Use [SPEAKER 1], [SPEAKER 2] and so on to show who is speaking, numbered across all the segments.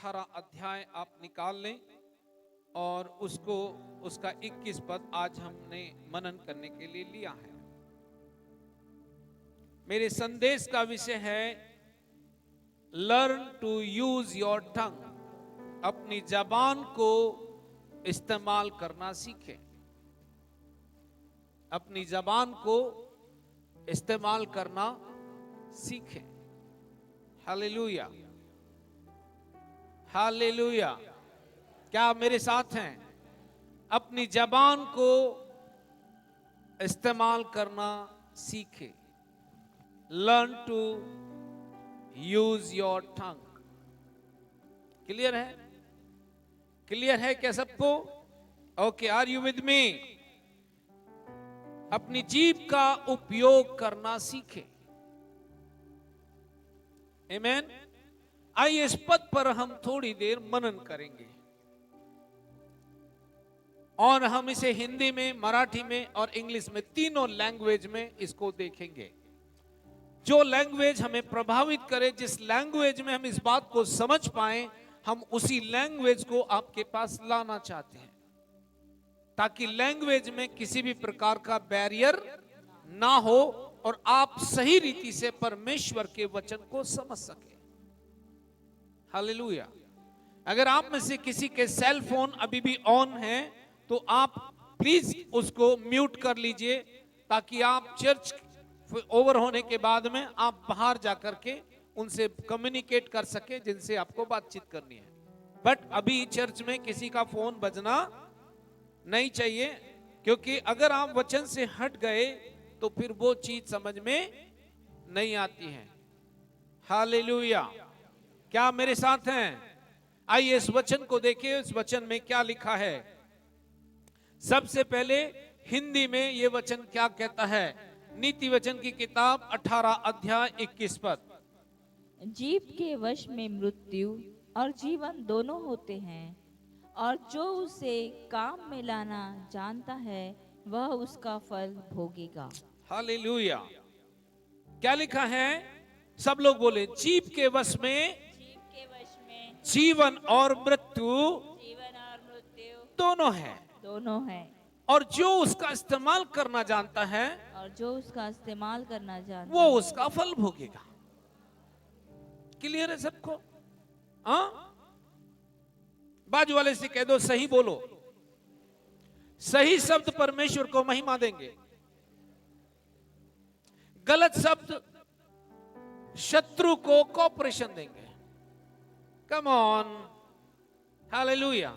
[SPEAKER 1] 18 अध्याय आप निकाल लें और उसको उसका 21 पद आज हमने मनन करने के लिए लिया है। मेरे संदेश का विषय है learn to use your tongue. अपनी जबान को इस्तेमाल करना सीखें। अपनी जबान को इस्तेमाल करना सीखें। Hallelujah, hallelujah. क्या आप मेरे साथ हैं? अपनी जबान को इस्तेमाल करना सीखें। Learn to use your tongue. Clear है? क्लियर है क्या सबको? Okay, are you with me? अपनी जीभ का उपयोग करना सीखें। आमीन। आइए इस पद पर हम थोड़ी देर मनन करेंगे और हम इसे हिंदी में, मराठी में और इंग्लिश में, तीनों लैंग्वेज में इसको देखेंगे। जो लैंग्वेज हमें प्रभावित करे, जिस लैंग्वेज में हम इस बात को समझ पाए, हम उसी लैंग्वेज को आपके पास लाना चाहते हैं ताकि लैंग्वेज में किसी भी प्रकार का बैरियर ना हो और आप सही रीति से परमेश्वर के वचन को समझ सके। हालेलुया। अगर आप में से किसी के सेल फोन अभी भी ऑन है तो आप प्लीज उसको म्यूट कर लीजिए ताकि आप चर्च ओवर होने के बाद में आप बाहर जाकर के उनसे कम्युनिकेट कर सके जिनसे आपको बातचीत करनी है। बट अभी चर्च में किसी का फोन बजना नहीं चाहिए, क्योंकि अगर आप वचन से हट गए तो फिर वो चीज समझ में नहीं आती है। हालेलुया। क्या मेरे साथ हैं? आइए इस वचन को देखिए, इस वचन में क्या लिखा है। सबसे पहले हिंदी में ये वचन क्या कहता है। नीति वचन की किताब 18 अध्याय 21 पद।
[SPEAKER 2] जीभ के वश में मृत्यु और जीवन दोनों होते हैं, और जो उसे काम में लाना जानता है वह उसका फल भोगेगा।
[SPEAKER 1] हालेलुया। क्या लिखा है? सब लोग बोले, जीभ के वश में जीवन और मृत्यु दोनों है,
[SPEAKER 2] दोनों है,
[SPEAKER 1] और जो उसका इस्तेमाल करना जानता है,
[SPEAKER 2] और जो उसका इस्तेमाल करना जानता
[SPEAKER 1] वो
[SPEAKER 2] है
[SPEAKER 1] उसका फल भोगेगा। क्लियर है सबको? हाँ, बाजू वाले से कह दो, सही बोलो। सही शब्द परमेश्वर को महिमा देंगे, गलत शब्द शत्रु को कॉपरेशन देंगे। Come on, hallelujah.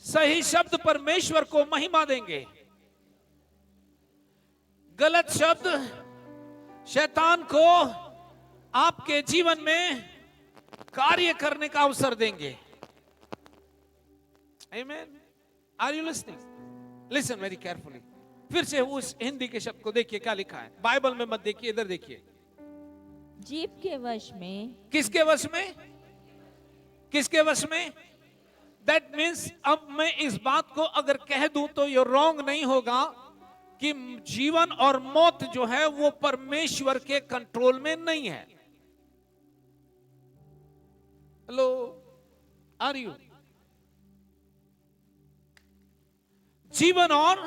[SPEAKER 1] सही शब्द परमेश्वर को महिमा देंगे, गलत शब्द शैतान को आपके जीवन में कार्य करने का अवसर देंगे। आमीन। Are you listening? Listen very carefully. फिर से उस हिंदी के शब्द को देखिए क्या लिखा है। बाइबल में मत देखिए, इधर देखिए।
[SPEAKER 2] जीभ के वश में।
[SPEAKER 1] किसके वश में? किसके वश में? दैट मीन्स अब मैं इस बात को अगर कह दूं तो ये रॉन्ग नहीं होगा कि जीवन और मौत जो है वो परमेश्वर के कंट्रोल में नहीं है। Hello, are you? जीवन और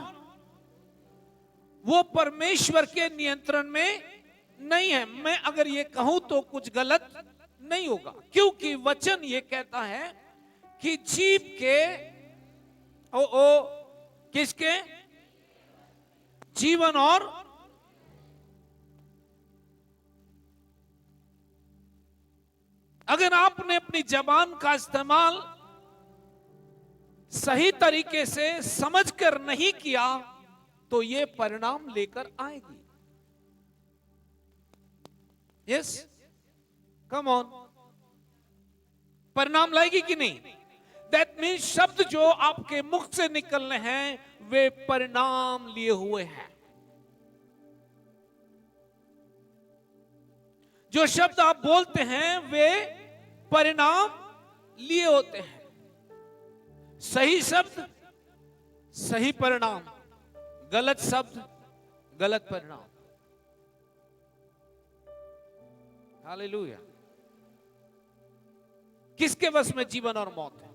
[SPEAKER 1] वो परमेश्वर के नियंत्रण में नहीं है। मैं अगर ये कहूं तो कुछ गलत नहीं होगा, क्योंकि वचन ये कहता है कि जीभ के किसके? जीवन और अगर आपने अपनी जबान का इस्तेमाल सही तरीके से समझकर नहीं किया तो ये परिणाम लेकर आएगी। Yes, come on. परिणाम लाएगी कि नहीं? दैट मीन्स शब्द जो आपके मुख से निकलने हैं वे परिणाम लिए हुए हैं। जो शब्द आप बोलते हैं वे परिणाम लिए होते हैं। सही शब्द सही परिणाम, गलत शब्द गलत परिणाम। हालेलुया। किसके वश में जीवन और मौत है?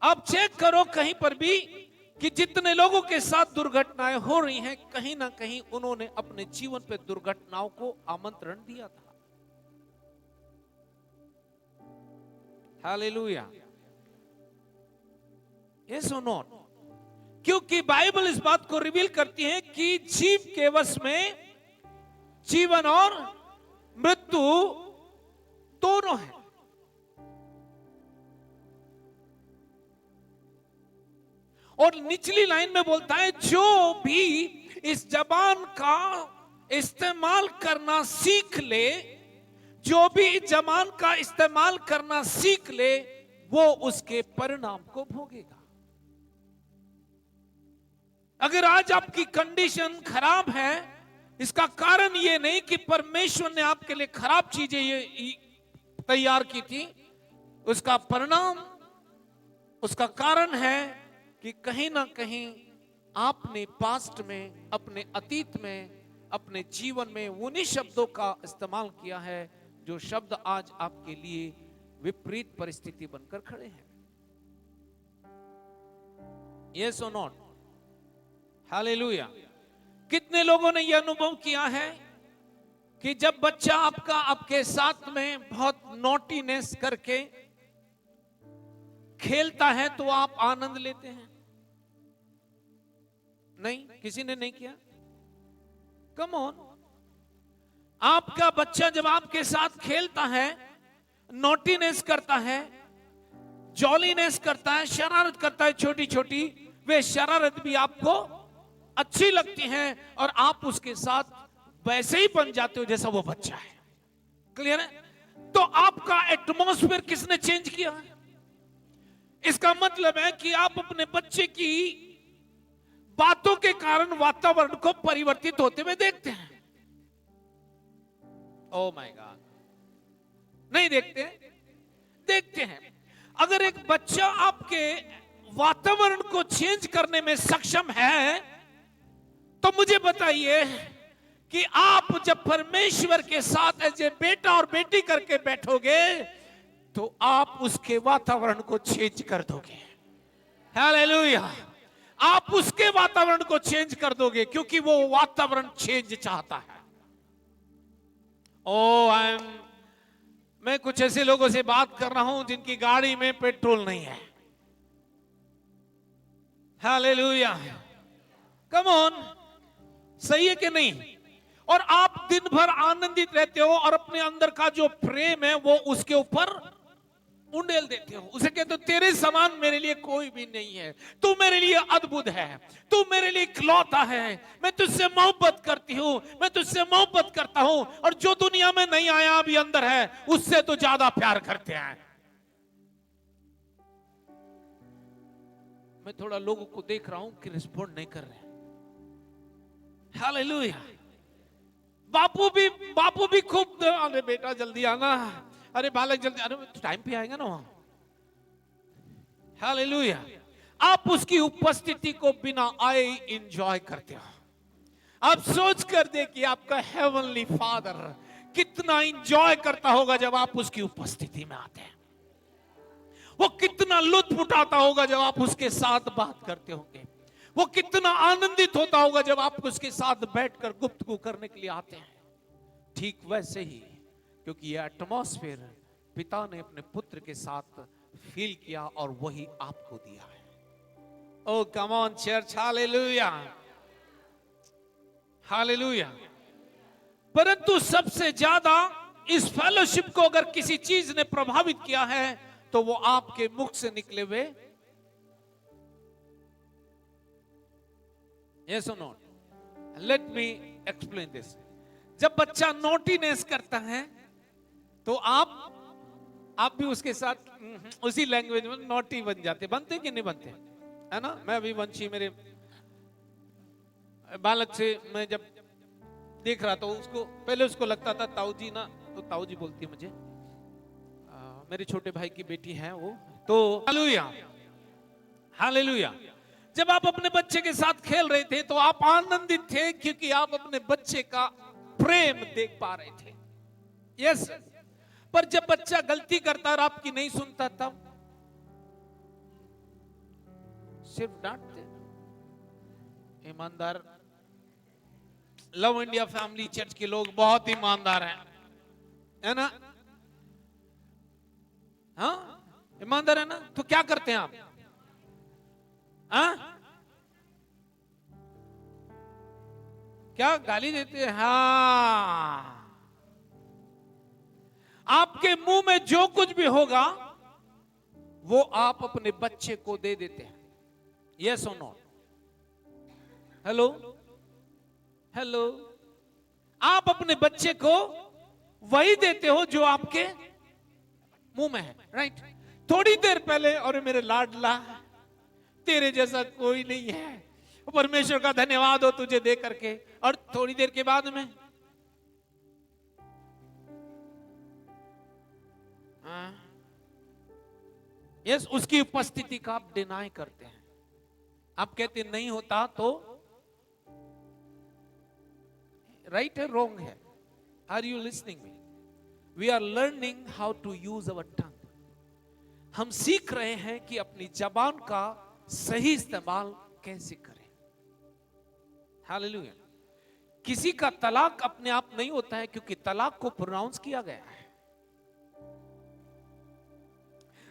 [SPEAKER 1] आप चेक करो कहीं पर भी कि जितने लोगों के साथ दुर्घटनाएं हो रही हैं, कहीं ना कहीं उन्होंने अपने जीवन पे दुर्घटनाओं को आमंत्रण दिया था। हालेलुया। यस और नॉट? क्योंकि बाइबल इस बात को रिवील करती है कि जीव के वश में जीवन और मृत्यु दोनों है। और निचली लाइन में बोलता है, जो भी इस जबान का इस्तेमाल करना सीख ले, जो भी इस जबान का इस्तेमाल करना सीख ले, वो उसके परिणाम को भोगेगा। अगर आज आपकी कंडीशन खराब है, इसका कारण ये नहीं कि परमेश्वर ने आपके लिए खराब चीजें ये तैयार की थी, उसका परिणाम, उसका कारण है कि कहीं ना कहीं आपने पास्ट में, अपने अतीत में, अपने जीवन में उन्हीं शब्दों का इस्तेमाल किया है जो शब्द आज आपके लिए विपरीत परिस्थिति बनकर खड़े हैं। यस और नॉट? हालेलुया। कितने लोगों ने यह अनुभव किया है कि जब बच्चा आपका आपके साथ में बहुत नॉटीनेस करके खेलता है तो आप आनंद लेते हैं? नहीं, किसी ने नहीं किया? Come on. आपका बच्चा जब आपके साथ खेलता है, नॉटीनेस करता है, जॉलीनेस करता है, शरारत करता है छोटी छोटी, वे शरारत भी आपको अच्छी लगती हैं और आप उसके साथ वैसे ही बन जाते हो जैसा वो बच्चा है। क्लियर है? तो आपका एटमॉस्फेयर किसने चेंज किया है? इसका मतलब है कि आप अपने बच्चे की बातों के कारण वातावरण को परिवर्तित होते हुए देखते हैं। ओह माय गॉड, नहीं देखते? देखते हैं। अगर एक बच्चा आपके वातावरण को चेंज करने में सक्षम है, तो मुझे बताइए कि आप जब परमेश्वर के साथ एज ए बेटा और बेटी करके बैठोगे तो आप उसके वातावरण को चेंज कर दोगे। हालेलुया। आप उसके वातावरण को चेंज कर दोगे क्योंकि वो वातावरण चेंज चाहता है। मैं कुछ ऐसे लोगों से बात कर रहा हूं जिनकी गाड़ी में पेट्रोल नहीं है। हालेलुया। कम ऑन, सही है कि नहीं? और आप दिन भर आनंदित रहते हो और अपने अंदर का जो प्रेम है वो उसके ऊपर उंडेल देते हो। उसे कहते हो तेरे समान मेरे लिए कोई भी नहीं है, तू मेरे लिए अद्भुत है, तू मेरे लिए इकलौता है, मैं तुझसे मोहब्बत करती हूं, मैं तुझसे मोहब्बत करता हूं, और जो दुनिया में नहीं आया अभी अंदर है उससे तो ज्यादा प्यार करते हैं। मैं थोड़ा लोगों को देख रहा हूं कि रिस्पॉन्ड नहीं कर रहे। हालेलुया। बापू भी खूब, अरे बेटा जल्दी आना, अरे बालक जल्दी, अरे टाइम पे आएगा ना वहां। हालेलुया। आप उसकी उपस्थिति को बिना आए एंजॉय करते हो। आप सोच कर देखिए आपका हेवनली फादर कितना एंजॉय करता होगा जब आप उसकी उपस्थिति में आते हैं। वो कितना लुत्फ उठाता होगा जब आप उसके साथ बात करते होंगे। वो कितना आनंदित होता होगा जब आप उसके साथ बैठकर गुफ्तगू करने के लिए आते हैं। ठीक वैसे ही, क्योंकि यह एटमॉस्फेयर पिता ने अपने पुत्र के साथ फील किया और वही आपको दिया है। Oh come on church, hallelujah, hallelujah. परंतु सबसे ज्यादा इस फेलोशिप को अगर किसी चीज ने प्रभावित किया है तो वो आपके मुख से निकले हुए yes or not? Let me explain this. जब बच्चा नोटीनेस करता है तो आप भी उसके साथ उसी लैंग्वेज में नोटी बन जाते। बनते कि नहीं बनते? है ना? मैं अभी वंशी मेरे बालक से मैं जब देख रहा था, उसको पहले उसको लगता था ताऊ जी ना, तो ताऊ जी बोलती है मुझे, मेरे छोटे भाई की बेटी है वो। तो हालेलुया, हालेलुया। जब आप अपने बच्चे के साथ खेल रहे थे तो आप आनंदित थे क्योंकि आप अपने बच्चे का प्रेम देख पा रहे थे। यस। पर जब बच्चा गलती करता और आपकी नहीं सुनता तब सिर्फ डांटते। ईमानदार लव इंडिया फैमिली चर्च के लोग बहुत ईमानदार हैं, है ना? हाँ, ईमानदार है ना? तो क्या करते हैं आप? हाँ, क्या गाली देते हैं? हाँ, आपके मुंह में जो कुछ भी होगा वो आप अपने बच्चे को दे देते हैं। यस और नो? हेलो हेलो, आप अपने बच्चे को वही देते हो जो आपके मुंह में है, राइट? थोड़ी देर पहले, और मेरे लाडला तेरे जैसा कोई नहीं है, परमेश्वर का धन्यवाद हो तुझे दे करके, और थोड़ी देर के बाद में यस, उसकी उपस्थिति का आप डिनाई करते हैं। आप कहते नहीं होता तो राइट है, रॉन्ग है? Are you listening me? We are learning how to use our tongue. हम सीख रहे हैं कि अपनी जबान का सही इस्तेमाल कैसे करें। हालेलुया। किसी का तलाक अपने आप नहीं होता है, क्योंकि तलाक को प्रोनाउंस किया गया है।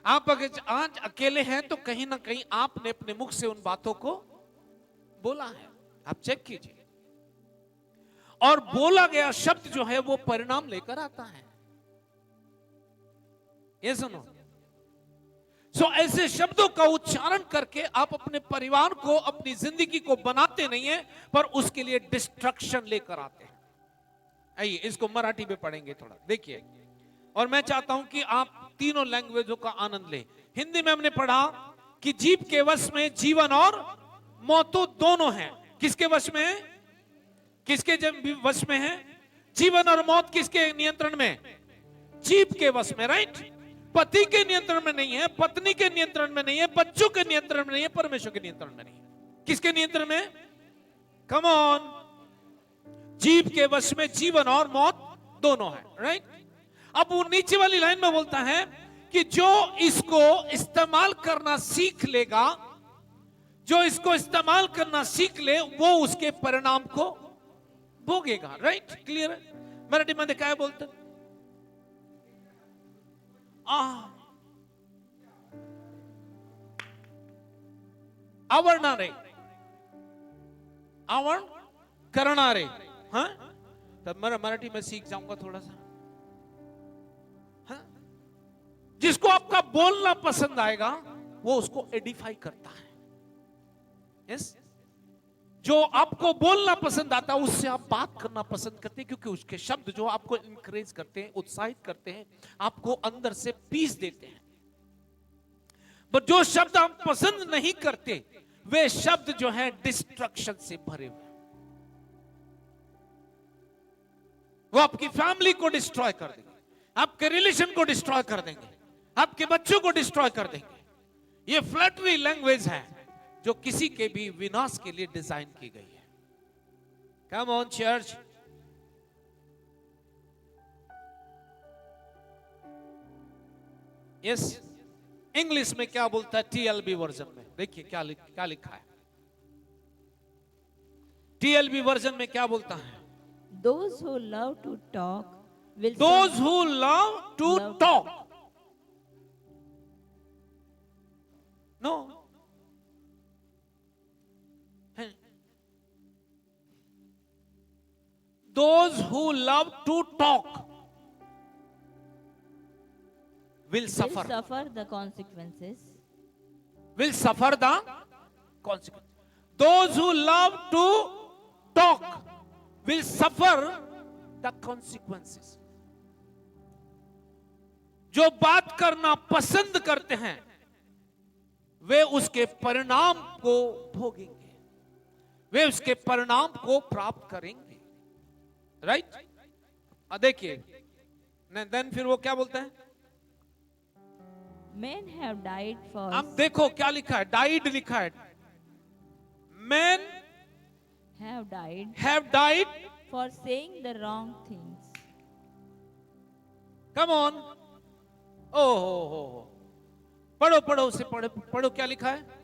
[SPEAKER 1] आप अगर आज अकेले हैं तो कहीं ना कहीं आपने अपने मुख से उन बातों को बोला है। आप चेक कीजिए, और बोला गया शब्द जो है वो परिणाम लेकर आता है। ये सुनो, ऐसे शब्दों का उच्चारण करके आप अपने परिवार को, अपनी जिंदगी को बनाते नहीं है, पर उसके लिए डिस्ट्रक्शन लेकर आते हैं। आइए इसको मराठी में पढ़ेंगे थोड़ा, देखिए। और मैं चाहता हूं कि आप तीनों लैंग्वेजों का आनंद लें। हिंदी में हमने पढ़ा कि जीभ के वश में जीवन और मौत दोनों हैं। किसके वश में है? किसके वश में है? जीवन और मौत किसके नियंत्रण में? जीभ के वश में, राइट? पति के नियंत्रण में नहीं है, पत्नी के नियंत्रण में नहीं है, बच्चों के नियंत्रण में नहीं है, परमेश्वर के नियंत्रण में नहीं है। किसके नियंत्रण में? Come on. जीभ के वश में जीवन और मौत दोनों है, राइट? अब वो नीचे वाली लाइन में बोलता है कि जो इसको इस्तेमाल करना सीख लेगा, जो इसको इस्तेमाल करना सीख ले, वो उसके परिणाम को भोगेगा, राइट? क्लियर है? मराठी मध्ये काय बोलतात? आवडणारे, आवड करणारे। हाँ, तब मैं मराठी में सीख जाऊंगा थोड़ा सा। हाँ? जिसको आपका बोलना पसंद आएगा वो उसको एडिफाई करता है। यस, जो आपको बोलना पसंद आता है उससे आप बात करना पसंद करते हैं, क्योंकि उसके शब्द जो आपको इंकरेज करते हैं, उत्साहित करते हैं, आपको अंदर से पीस देते हैं। पर जो शब्द आप पसंद नहीं करते, वे शब्द जो हैं डिस्ट्रक्शन से भरे हुए, वो आपकी फैमिली को डिस्ट्रॉय कर देंगे, आपके रिलेशन को डिस्ट्रॉय कर देंगे, आपके बच्चों को डिस्ट्रॉय कर देंगे। ये फ्लैटरी लैंग्वेज है जो किसी के भी विनाश के लिए डिजाइन की गई है। Come on church. Yes, English में क्या बोलता है? टीएलबी वर्जन में देखिए क्या लिखा है। टीएलबी वर्जन में क्या बोलता है?
[SPEAKER 2] Those who love to talk will
[SPEAKER 1] Those who love to talk. No. Those who love to talk will suffer
[SPEAKER 2] the consequences.
[SPEAKER 1] Will suffer the consequences. Those who love to talk will suffer the consequences. जो बात करना पसंद करते हैं वे उसके परिणाम को भोगेंगे, वे उसके परिणाम को प्राप्त करेंगे, राइट? देखिए देन फिर वो क्या बोलते हैं?
[SPEAKER 2] Men have died for.
[SPEAKER 1] अब देखो क्या लिखा है, डाइड लिखा है। Men have died
[SPEAKER 2] for saying the wrong things.
[SPEAKER 1] Come on. हो, पढ़ो पढ़ो उसे, पढ़ो पढ़ो, क्या लिखा है?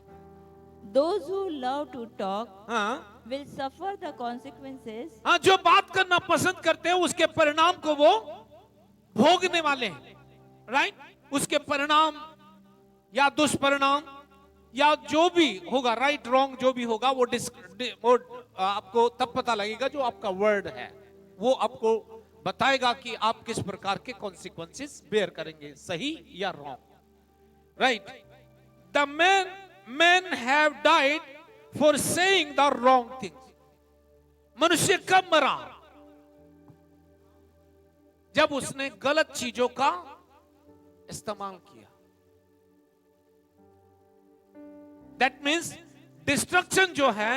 [SPEAKER 2] Those who love to talk
[SPEAKER 1] हाँ
[SPEAKER 2] will suffer the consequences.
[SPEAKER 1] हाँ, जो बात करना पसंद करते हैं उसके परिणाम को वो भोगने वाले हैं, राइट? उसके परिणाम या दुष्परिणाम या जो भी होगा, राइट रॉन्ग जो भी होगा, वो आपको तब पता लगेगा जो आपका वर्ड है, वो आपको बताएगा कि आप किस प्रकार के कॉन्सिक्वेंसेस बेयर करेंगे, सही या wrong, right? The men have died for saying the wrong things. मनुष्य कब मरा? जब उसने गलत चीजों का इस्तेमाल किया। That means डिस्ट्रक्शन जो है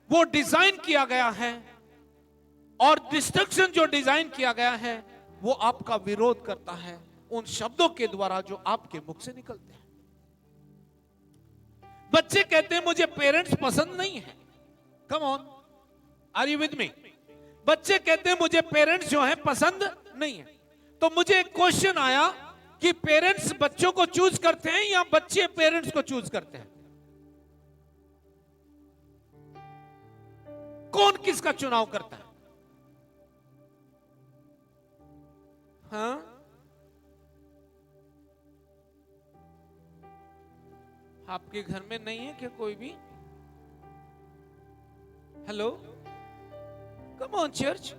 [SPEAKER 1] वो डिजाइन किया गया है, और डिस्ट्रक्शन जो डिजाइन किया गया है वो आपका विरोध करता है उन शब्दों के द्वारा जो आपके मुख से निकलते हैं। बच्चे कहते हैं मुझे पेरेंट्स पसंद नहीं है। Come on, are you with me? बच्चे कहते हैं मुझे पेरेंट्स जो है पसंद नहीं है। तो मुझे एक क्वेश्चन आया कि पेरेंट्स बच्चों को चूज करते हैं या बच्चे पेरेंट्स को चूज करते हैं? कौन किसका चुनाव करता है? हाँ, आपके घर में नहीं है क्या कोई भी? Hello, come on church.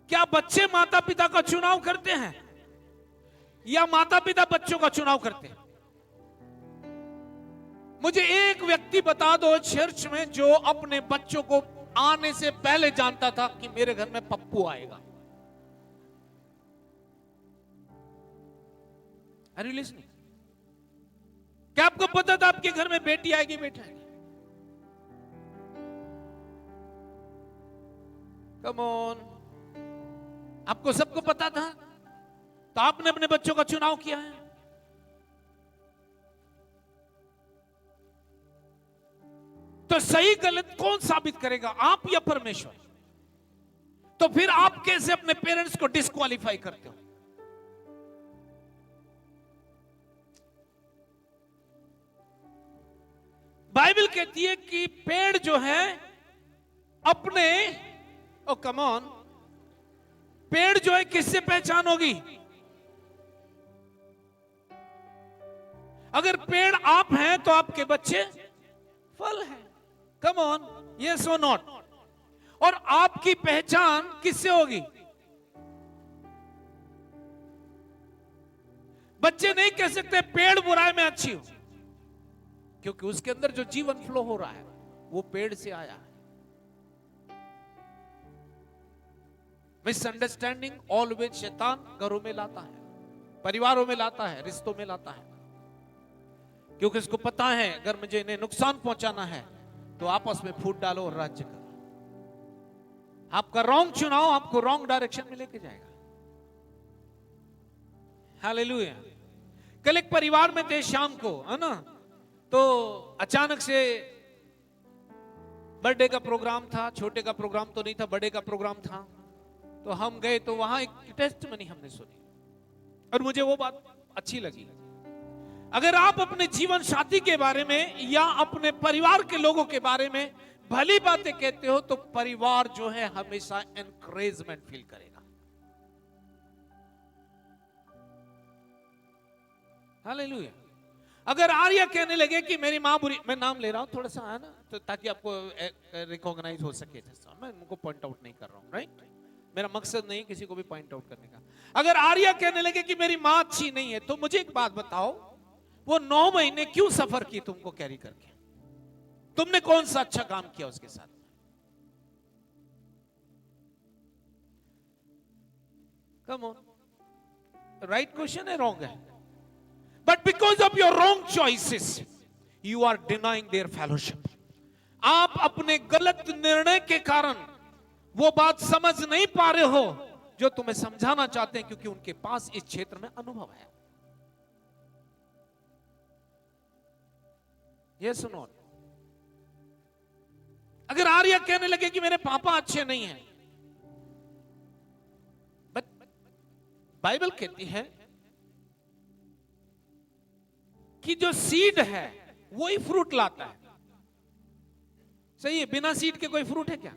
[SPEAKER 1] क्या बच्चे माता पिता का चुनाव करते हैं या माता पिता बच्चों का चुनाव करते हैं? मुझे एक व्यक्ति बता दो चर्च में जो अपने बच्चों को आने से पहले जानता था कि मेरे घर में पप्पू आएगा। Are you listening? क्या आपको पता था आपके घर में बेटी आएगी, बेटा आएगी? कम ऑन, आपको सबको पता था, तो आपने अपने बच्चों का चुनाव किया है। तो सही गलत कौन साबित करेगा, आप या परमेश्वर? तो फिर आप कैसे अपने पेरेंट्स को डिस्क्वालीफाई करते हो? बाइबल कहती है कि पेड़ जो है अपने, ओ कम ऑन, पेड़ जो है किससे पहचान होगी? अगर पेड़ आप हैं तो आपके बच्चे फल हैं। कम ऑन, यस और नॉट? और आपकी पहचान किससे होगी? बच्चे नहीं कह सकते पेड़ बुराई में अच्छी हो, क्योंकि उसके अंदर जो जीवन फ्लो हो रहा है वो पेड़ से आया है। मिसअंडरस्टैंडिंग ऑलवेज शैतान घरों में लाता है, परिवारों में लाता है, रिश्तों में लाता है, क्योंकि इसको पता है अगर मुझे इन्हें नुकसान पहुंचाना है तो आपस में फूट डालो और राज्य करो। आपका रॉन्ग चुनाव आपको रॉन्ग डायरेक्शन में लेके जाएगा। हालेलुया। कल एक परिवार में थे शाम को, है ना, तो अचानक से बर्थडे का प्रोग्राम था, छोटे का प्रोग्राम तो नहीं था, बड़े का प्रोग्राम था। तो हम गए तो वहां एक टेस्टमनी हमने सुनी और मुझे वो बात अच्छी लगी। अगर आप अपने जीवन साथी के बारे में या अपने परिवार के लोगों के बारे में भली बातें कहते हो तो परिवार जो है हमेशा एनकरेजमेंट फील करेगा। हालेलुया। अगर आर्या कहने लगे कि मेरी माँ बुरी, मैं नाम ले रहा हूं थोड़ा सा, है ना, तो ताकि आपको रिकॉग्नाइज हो सके, मैं उनको पॉइंट आउट नहीं कर रहा हूं, राइट? मेरा मकसद नहीं किसी को भी पॉइंट आउट करने का। अगर आर्या कहने लगे कि मेरी माँ अच्छी नहीं है, तो मुझे एक बात बताओ, वो 9 महीने क्यों सफर की तुमको कैरी करके? तुमने कौन सा अच्छा काम किया उसके साथ? कम ऑन, राइट क्वेश्चन है, रॉन्ग है? But because of your wrong choices you are denying their fellowship. आप अपने गलत निर्णय के कारण वो बात समझ नहीं पा रहे हो जो तुम्हें समझाना चाहते हैं, क्योंकि उनके पास इस क्षेत्र में अनुभव है। ये सुनो, अगर आर्या कहने लगे कि मेरे पापा अच्छे नहीं हैं, बट बाइबल कहती है कि जो सीड है वही फ्रूट लाता है। सही है, बिना सीड के कोई फ्रूट है क्या?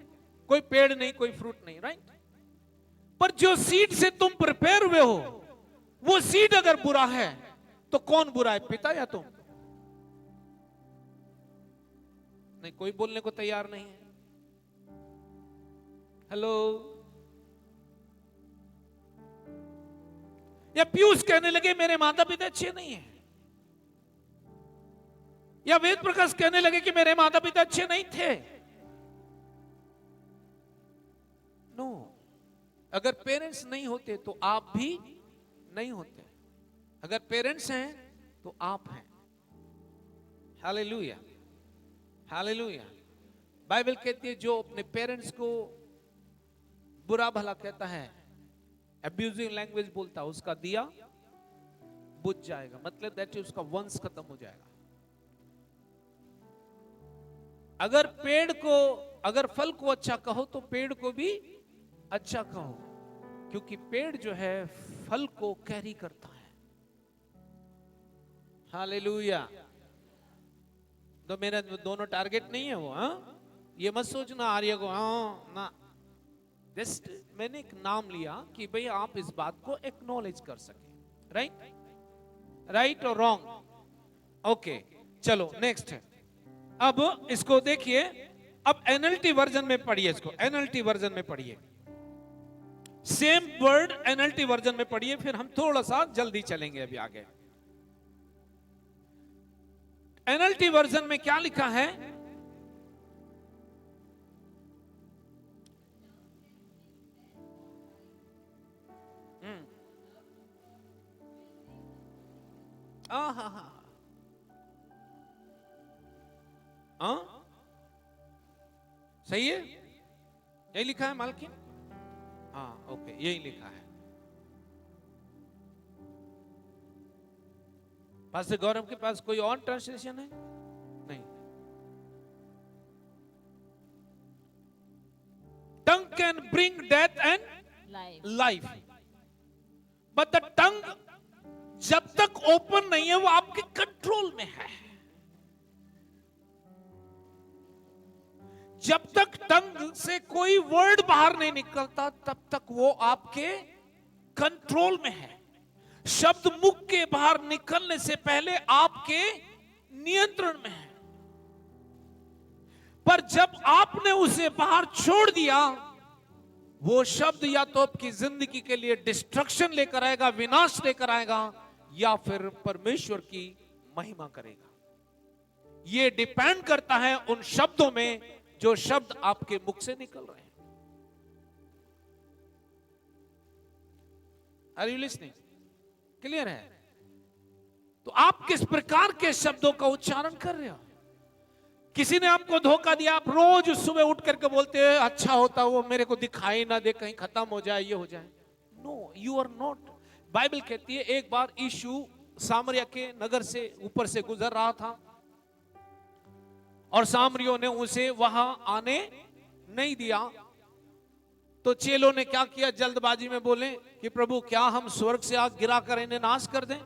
[SPEAKER 1] कोई पेड़ नहीं, कोई फ्रूट नहीं, राइट? पर जो सीड से तुम प्रिपेयर हुए हो, वो सीड अगर बुरा है तो कौन बुरा है, पिता या तुम? नहीं, कोई बोलने को तैयार नहीं है। हेलो? या पीयूष कहने लगे मेरे माता पिता अच्छे नहीं है, या वेद प्रकाश कहने लगे कि मेरे माता पिता अच्छे नहीं थे। नो, अगर पेरेंट्स नहीं होते तो आप भी नहीं होते। अगर पेरेंट्स हैं तो आप हैं। Hallelujah, hallelujah. बाइबल कहती है जो अपने पेरेंट्स को बुरा भला कहता है, अब्यूजिंग लैंग्वेज बोलता है, उसका दिया बुझ जाएगा। मतलब दैट इज उसका वंश खत्म हो जाएगा। अगर पेड़ को, अगर फल को अच्छा कहो तो पेड़ को भी अच्छा कहो, क्योंकि पेड़ जो है फल को कैरी करता है। हालेलुया। तो मेरा दोनों टारगेट नहीं है वो, हाँ? ये मत सोचना आर्य को, हाँ ना, जस्ट मैंने एक नाम लिया कि भाई आप इस बात को एक्नॉलेज कर सके। राइट? राइट और रॉन्ग? ओके, चलो नेक्स्ट है। अब इसको देखिए, अब एनएलटी वर्जन में पढ़िए, इसको एनएलटी वर्जन में पढ़िए, सेम वर्ड एनएलटी वर्जन में पढ़िए, फिर हम थोड़ा सा जल्दी चलेंगे अभी आगे। एनएलटी वर्जन में क्या लिखा है? सही है, यही लिखा है मालकिन? हाँ, ओके, यही लिखा है। पास्टर गौरव के पास कोई और ट्रांसलेशन है? नहीं। Tongue can bring death and life, but the tongue जब तक ओपन नहीं है वो आपके कंट्रोल में है। जब तक टंग से कोई वर्ड बाहर नहीं निकलता तब तक वो आपके कंट्रोल में है। शब्द मुख के बाहर निकलने से पहले आपके नियंत्रण में है, पर जब आपने उसे बाहर छोड़ दिया, वो शब्द या तो आपकी जिंदगी के लिए डिस्ट्रक्शन लेकर आएगा, विनाश लेकर आएगा, या फिर परमेश्वर की महिमा करेगा। ये डिपेंड करता है उन शब्दों में जो शब्द आपके मुख से निकल रहे हैं। Are you listening? क्लियर है? तो आप किस प्रकार के शब्दों का उच्चारण कर रहे हो? किसी ने आपको धोखा दिया, आप रोज सुबह उठ करके बोलते हैं अच्छा होता वो मेरे को दिखाई ना दे, कहीं खत्म हो जाए, ये हो जाए। No, you are not. Bible कहती है एक बार यीशु सामरिया के नगर से ऊपर से गुजर रहा था और सामरियों ने उसे वहां आने नहीं दिया। तो चेलों ने क्या किया, जल्दबाजी में बोले कि प्रभु क्या हम स्वर्ग से आग गिरा कर इन्हें नाश कर दें?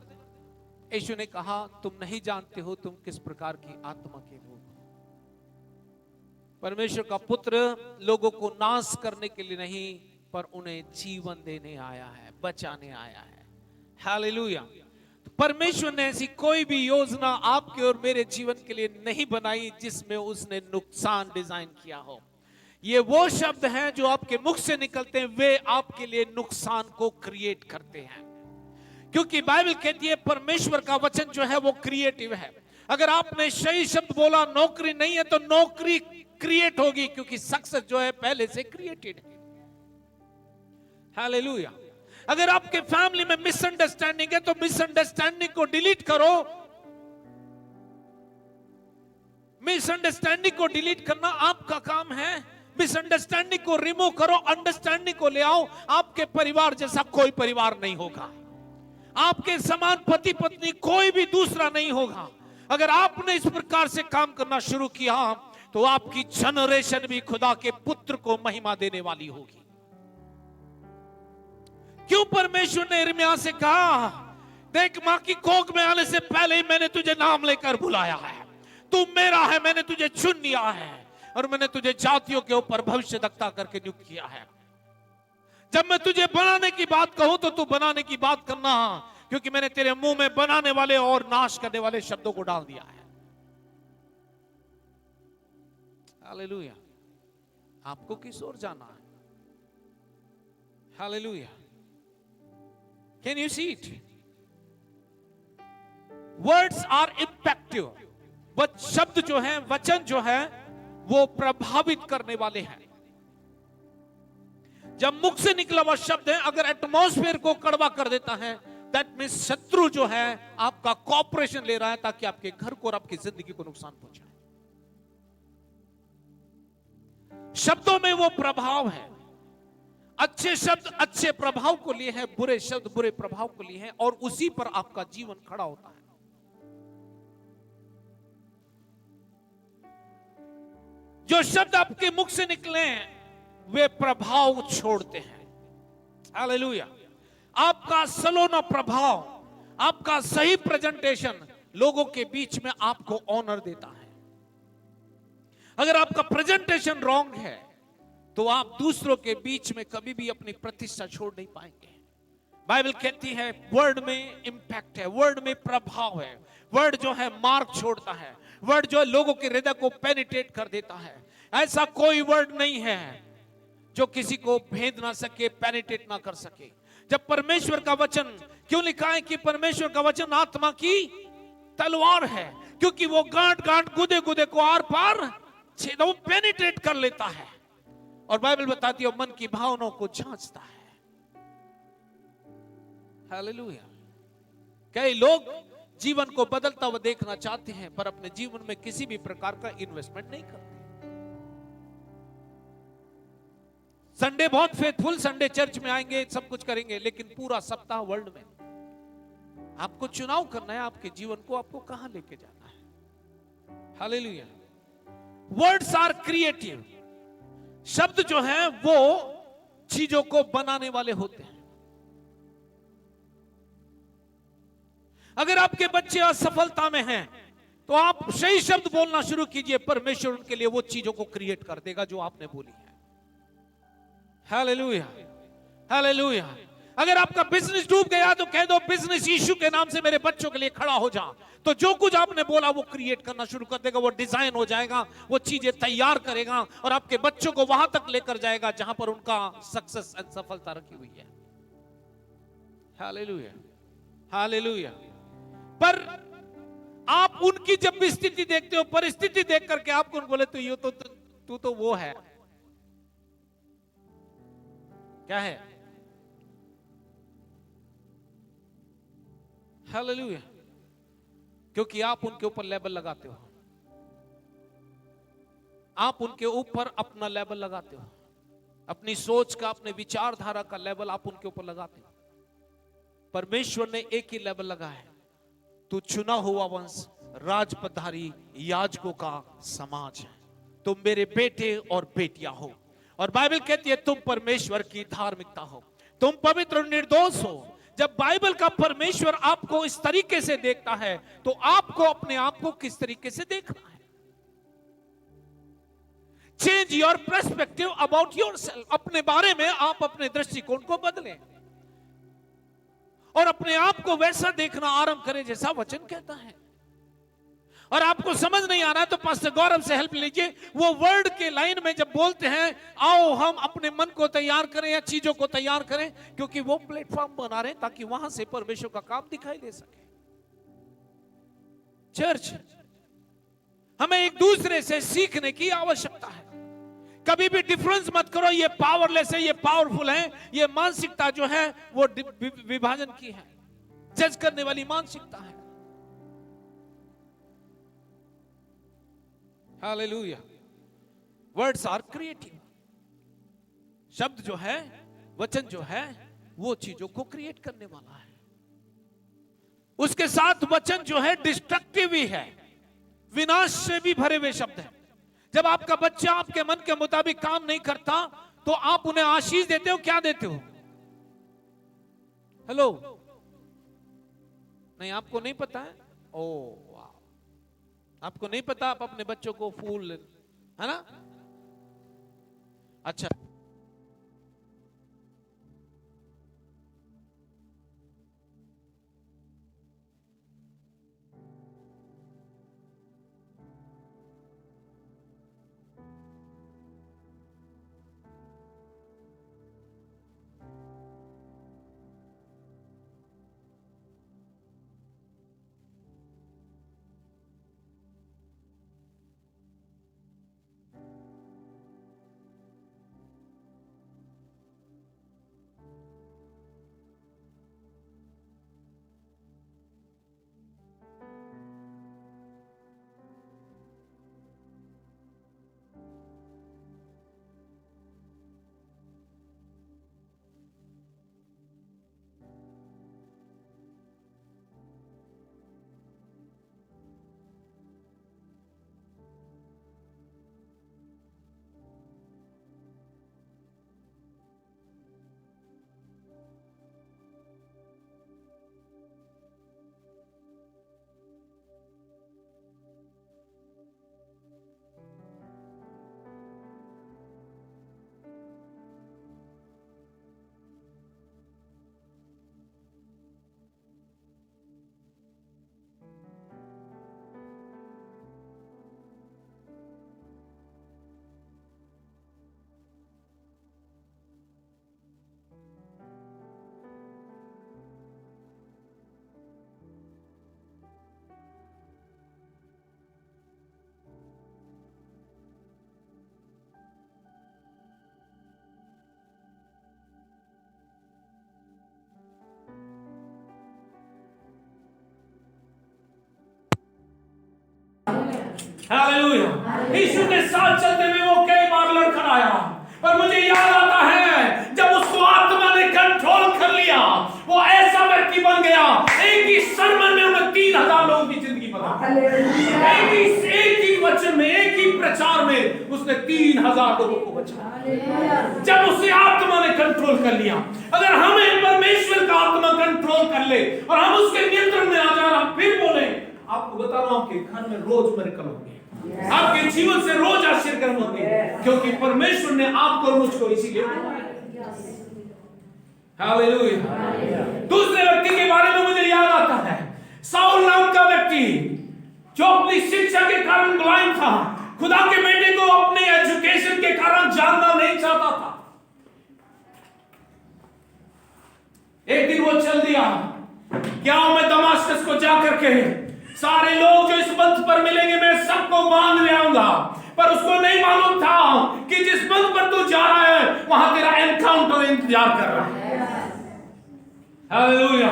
[SPEAKER 1] यीशु ने कहा तुम नहीं जानते हो तुम किस प्रकार की आत्मा के लोग हो। परमेश्वर का पुत्र लोगों को नाश करने के लिए नहीं, पर उन्हें जीवन देने आया है, बचाने आया है। हालेलुया। परमेश्वर ने ऐसी कोई भी योजना आपके और मेरे जीवन के लिए नहीं बनाई जिसमें उसने नुकसान डिजाइन किया हो। ये वो शब्द हैं जो आपके मुख से निकलते हैं, वे आपके लिए नुकसान को क्रिएट करते हैं, क्योंकि बाइबल कहती है परमेश्वर का वचन जो है वो क्रिएटिव है। अगर आपने सही शब्द बोला नौकरी नहीं है तो नौकरी क्रिएट होगी, क्योंकि सक्सेस जो है पहले से क्रिएटेड है। हालेलुया। अगर आपके फैमिली में मिसअंडरस्टैंडिंग है तो मिसअंडरस्टैंडिंग को डिलीट करो। मिसअंडरस्टैंडिंग को डिलीट करना आपका काम है। मिसअंडरस्टैंडिंग को रिमूव करो, अंडरस्टैंडिंग को ले आओ। आपके परिवार जैसा कोई परिवार नहीं होगा, आपके समान पति पत्नी कोई भी दूसरा नहीं होगा। अगर आपने इस प्रकार से काम करना शुरू किया तो आपकी जनरेशन भी खुदा के पुत्र को महिमा देने वाली होगी। क्यों परमेश्वर ने यिर्मयाह से कहा देख, मां की कोख में आने से पहले ही मैंने तुझे नाम लेकर बुलाया है। तू मेरा है, मैंने तुझे चुन लिया है और मैंने तुझे जातियों के ऊपर भविष्यद्वक्ता करके नियुक्त किया है। जब मैं तुझे बनाने की बात कहूं तो तू बनाने की बात करना, क्योंकि मैंने तेरे मुंह में बनाने वाले और नाश करने वाले शब्दों को डाल दिया है। हालेलुया। आपको किस ओर जाना है? Hallelujah. Can you see it? Words are impactive. शब्द जो है, वचन जो है, वो प्रभावित करने वाले हैं। जब मुख से निकला हुआ शब्द है अगर एटमॉस्फेयर को कड़वा कर देता है, दैट मीन्स शत्रु जो है आपका कॉपरेशन ले रहा है ताकि आपके घर को और आपकी जिंदगी को नुकसान पहुंचाए। शब्दों में वो प्रभाव है। अच्छे शब्द अच्छे प्रभाव को लिए हैं, बुरे शब्द बुरे प्रभाव को लिए हैं, और उसी पर आपका जीवन खड़ा होता है। जो शब्द आपके मुख से निकले वे प्रभाव छोड़ते हैं। हालेलुया। आपका सलोना प्रभाव, आपका सही प्रेजेंटेशन लोगों के बीच में आपको ऑनर देता है। अगर आपका प्रेजेंटेशन रॉन्ग है तो आप दूसरों के बीच में कभी भी अपनी प्रतिष्ठा छोड़ नहीं पाएंगे। बाइबल कहती है वर्ड में इंपैक्ट है, वर्ड में प्रभाव है, वर्ड जो है मार्क छोड़ता है, वर्ड जो है लोगों के हृदय को पेनिट्रेट कर देता है। ऐसा कोई वर्ड नहीं है जो किसी को भेद ना सके, पेनिट्रेट ना कर सके। जब परमेश्वर का वचन, क्यों लिखा है कि परमेश्वर का वचन आत्मा की तलवार है? क्योंकि वो गांठ गांठ गुदे गुदे को आर पार छेदा, वो पेनिट्रेट कर लेता है। और बाइबल बताती है मन की भावनाओं को जांचता है। हालेलुया। कई लोग जीवन को बदलता हुआ देखना चाहते हैं पर अपने जीवन में किसी भी प्रकार का इन्वेस्टमेंट नहीं करते। संडे बहुत फेथफुल, संडे चर्च में आएंगे, सब कुछ करेंगे, लेकिन पूरा सप्ताह वर्ल्ड में। आपको चुनाव करना है आपके जीवन को, आपको कहां लेके जाना है। हालेलुया। Words are creative. शब्द जो है वो चीजों को बनाने वाले होते हैं। अगर आपके बच्चे असफलता में हैं तो आप सही शब्द बोलना शुरू कीजिए, परमेश्वर उनके लिए वो चीजों को क्रिएट कर देगा जो आपने बोली है। Hallelujah, hallelujah. अगर आपका बिजनेस डूब गया तो कह दो बिजनेस यीशु के नाम से मेरे बच्चों के लिए खड़ा हो जा। तो जो कुछ आपने बोला वो क्रिएट करना शुरू कर देगा, वो डिजाइन हो जाएगा, वो चीजें तैयार करेगा और आपके बच्चों को वहां तक लेकर जाएगा जहां पर उनका सक्सेस एंड सफलता रखी हुई है। Hallelujah, hallelujah. पर आप उनकी जब भी स्थिति देखते हो, परिस्थिति देख करके आपको बोले तो ये तू तो वो है, क्या है? हालेलुया। क्योंकि आप उनके ऊपर लेबल लगाते हो, आप उनके ऊपर अपना लेबल लगाते हो, अपनी सोच का, अपने विचारधारा का लेबल आप उनके ऊपर लगाते हो। परमेश्वर ने एक ही लेबल लगाया है, तू चुना हुआ वंश, राजपधारी याजकों का समाज है, तुम मेरे बेटे और बेटियां हो। और बाइबल कहती है तुम परमेश्वर की धार्मिकता हो, तुम पवित्र और निर्दोष हो। जब बाइबल का परमेश्वर आपको इस तरीके से देखता है तो आपको अपने आप को किस तरीके से देखना है? Change your perspective about yourself. अपने बारे में आप अपने दृष्टिकोण को बदलें और अपने आप को वैसा देखना आरंभ करें जैसा वचन कहता है। और आपको समझ नहीं आ रहा है तो पास्टर गौरव से हेल्प लीजिए। वो वर्ड के लाइन में जब बोलते हैं आओ हम अपने मन को तैयार करें या चीजों को तैयार करें, क्योंकि वो प्लेटफॉर्म बना रहे हैं ताकि वहां से परमेश्वर का काम दिखाई दे सके। चर्च, हमें एक दूसरे से सीखने की आवश्यकता है। कभी भी डिफरेंस मत करो, ये पावरलेस है, ये पावरफुल है। ये मानसिकता जो है वो विभाजन की है, जज करने वाली मानसिकता है। हालेलुया। Words are creative. शब्द जो है, वचन जो है, वो चीजों को क्रिएट करने वाला है। उसके साथ वचन जो है डिस्ट्रक्टिव ही है, विनाश से भी भरे हुए शब्द है। जब आपका बच्चा आपके मन के मुताबिक काम नहीं करता तो आप उन्हें आशीष देते हो, क्या देते हो? हेलो, नहीं, आपको नहीं पता है? ओ वाह, आपको नहीं पता? आप अपने बच्चों को फूल, है ना? अच्छा,
[SPEAKER 3] हालेलुया। यीशु के साथ चलते हुए वो कई बार लड़खड़ाया, पर मुझे याद आता है जब उसको आत्मा ने कंट्रोल कर लिया, वो ऐसा व्यक्ति बन गया। एक ही सरमन में उन्हें 3000 लोगों की जिंदगी बदल, एक ही वचन में, एक ही प्रचार में उसने 3000 लोगों को बचाया। जब उसे आत्मा ने कंट्रोल कर लिया। अगर हमें परमेश्वर का आत्मा कंट्रोल कर ले और हम उसके नियंत्रण में आ जाए, हम फिर बोले, आपको बता रहा हूं, आपके घर में रोज मिरेकल होंगे, आपके जीवन से रोज आशीर्वाद होंगे, क्योंकि परमेश्वर ने आपको और मुझको इसीलिए बनाया। हालेलुया। दूसरे व्यक्ति के बारे में मुझे याद आता है, साउल नाम का व्यक्ति जो अपनी शिक्षा के कारण ब्लाइंड था, खुदा के बेटे को अपने एजुकेशन के कारण जानना नहीं चाहता था। एक दिन वो चल दिया, क्या मैं दमास्कस को जाकर के सारे लोग जो इस मंच पर मिलेंगे मैं सबको बांध ले आऊंगा, पर उसको नहीं मालूम था कि जिस मंच पर तू जा रहा है वहां तेरा एनकाउंटर इंतजार कर रहा है। हालेलुया।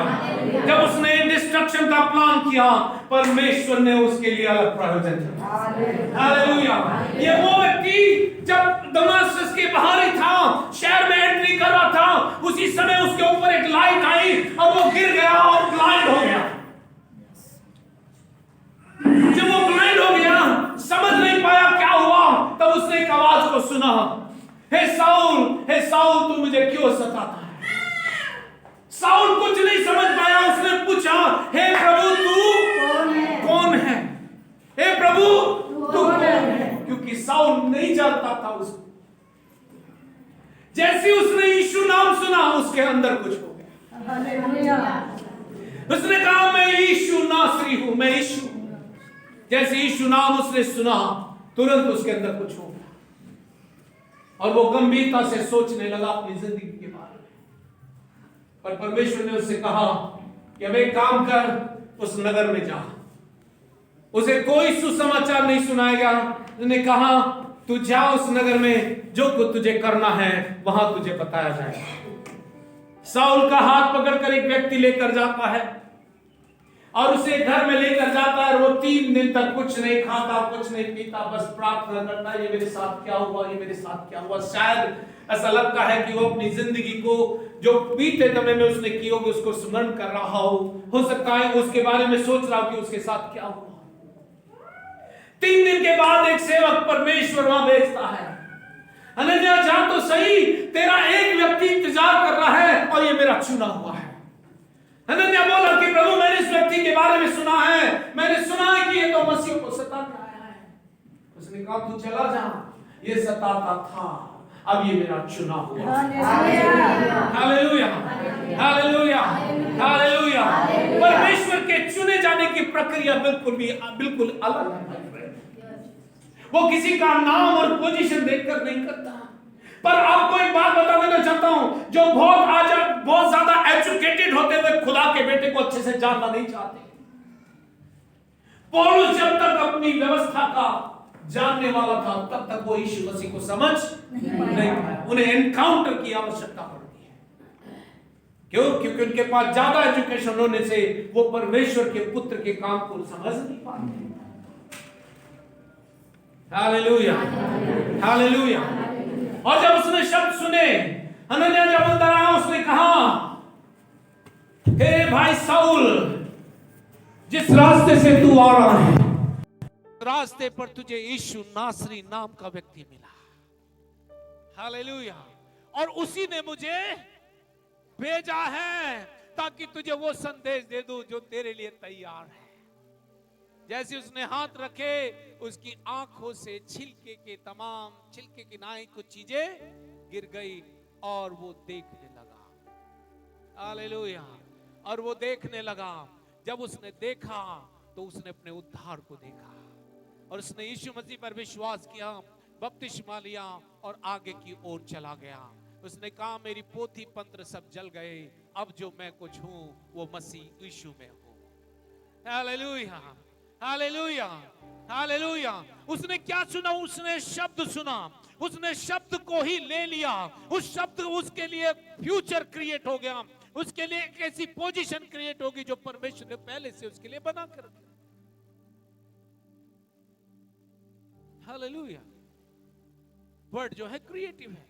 [SPEAKER 3] जब उसने डिस्ट्रक्शन का प्लान किया, परमेश्वर ने उसके लिए अलग प्रयोजन किया। हालेलुया। ये वो व्यक्ति जब दमास्कस के बाहर ही था, शहर में एंट्री कर रहा था, उसी समय उसके ऊपर एक लाइट आई और वो गिर गया और ब्लाइंड हो गया। जब वो ब्लाइंड हो गया, समझ नहीं पाया क्या हुआ, तब उसने एक आवाज को सुना, हे साउल तू मुझे क्यों सताता है? साउल कुछ नहीं समझ पाया। उसने पूछा, हे प्रभु तू कौन है? हे प्रभु तू कौन है? क्योंकि साउल नहीं जानता था उसको। जैसे उसने यीशु नाम सुना, उसके अंदर कुछ हो गया। उसने कहा, मैं यीशु नासरी हूं, मैं यीशु। जैसे यीशु नाम उसने सुना, तुरंत उसके अंदर कुछ हो गया और वो गंभीरता से सोचने लगा अपनी जिंदगी के बारे में। पर परमेश्वर ने उससे कहा कि अब एक काम कर, उस नगर में जा, उसे कोई सुसमाचार नहीं सुनाएगा। उसने कहा, तू जा उस नगर में, जो कुछ तुझे करना है वहां तुझे बताया जाएगा। साउल का हाथ पकड़कर एक व्यक्ति लेकर जाता है और उसे घर में लेकर जाता है। और वो 3 दिन तक कुछ नहीं खाता, कुछ नहीं पीता, बस प्रार्थना करता है, ये मेरे साथ क्या हुआ, ये मेरे साथ क्या हुआ। शायद ऐसा लगता है कि वो अपनी जिंदगी को जो बीते समय में उसने की होगी उसको स्मरण कर रहा हो सकता है उसके बारे में सोच रहा हो कि उसके साथ क्या हुआ। 3 दिन के बाद एक सेवक परमेश्वर वहां भेजता है, हनन्याह जा तो सही, तेरा एक व्यक्ति इंतजार कर रहा है और ये मेरा चुना हुआ है। हनन्याह बोला कि प्रभु मैंने इस व्यक्ति उसने कहा तू चला जा, ये सताता था, अब ये मेरा चुना हुआ। Hallelujah, hallelujah, hallelujah. परमेश्वर के चुने जाने की प्रक्रिया बिल्कुल अलग है। वो किसी का नाम और पोजीशन देखकर नहीं करता। पर आपको एक बात बता देना चाहता हूं, जो बहुत ज्यादा एजुकेटेड होते हुए खुदा के बेटे को अच्छे से जानना नहीं चाहते। पौलुस जब तक अपनी व्यवस्था का जानने वाला था तब तक वो यीशु मसीह को समझ नहीं पाया। उन्हें एनकाउंटर की आवश्यकता पड़ती है। क्यों? क्योंकि उनके पास ज्यादा एजुकेशन होने से वो परमेश्वर के पुत्र के काम को समझ नहीं पाते। Hallelujah, hallelujah. और जब उसने शब्द सुने, हनन्याह जब अंदर आया, उसने कहा, हे भाई साउल, जिस रास्ते से तू आ रहा है,
[SPEAKER 1] रास्ते पर तुझे यीशु नासरी नाम का व्यक्ति मिला। हालेलुया। और उसी ने मुझे भेजा है ताकि तुझे वो संदेश दे दूं जो तेरे लिए तैयार है। जैसे उसने हाथ रखे, उसकी आंखों से छिलके की नाई कुछ चीजें गिर गई और वो देखने लगा। हालेलुया। और वो देखने लगा। जब उसने देखा तो उसने अपने उद्धार को देखा और उसने यीशु मसीह पर विश्वास किया, बपतिस्मा लिया और आगे की ओर चला गया। उसने कहा, मेरी पोथी पत्र सब जल गए, अब जो मैं कुछ हूं वो मसीह यीशु में हूं। Hallelujah, hallelujah, hallelujah. उसने क्या सुना? उसने शब्द सुना। उसने शब्द को ही ले लिया। उस शब्द उसके लिए फ्यूचर क्रिएट हो गया। उसके लिए एक ऐसी पोजीशन क्रिएट होगी जो परमेश्वर ने पहले से उसके लिए बना कर रखा। हालेलुया। वर्ड जो है क्रिएटिव है।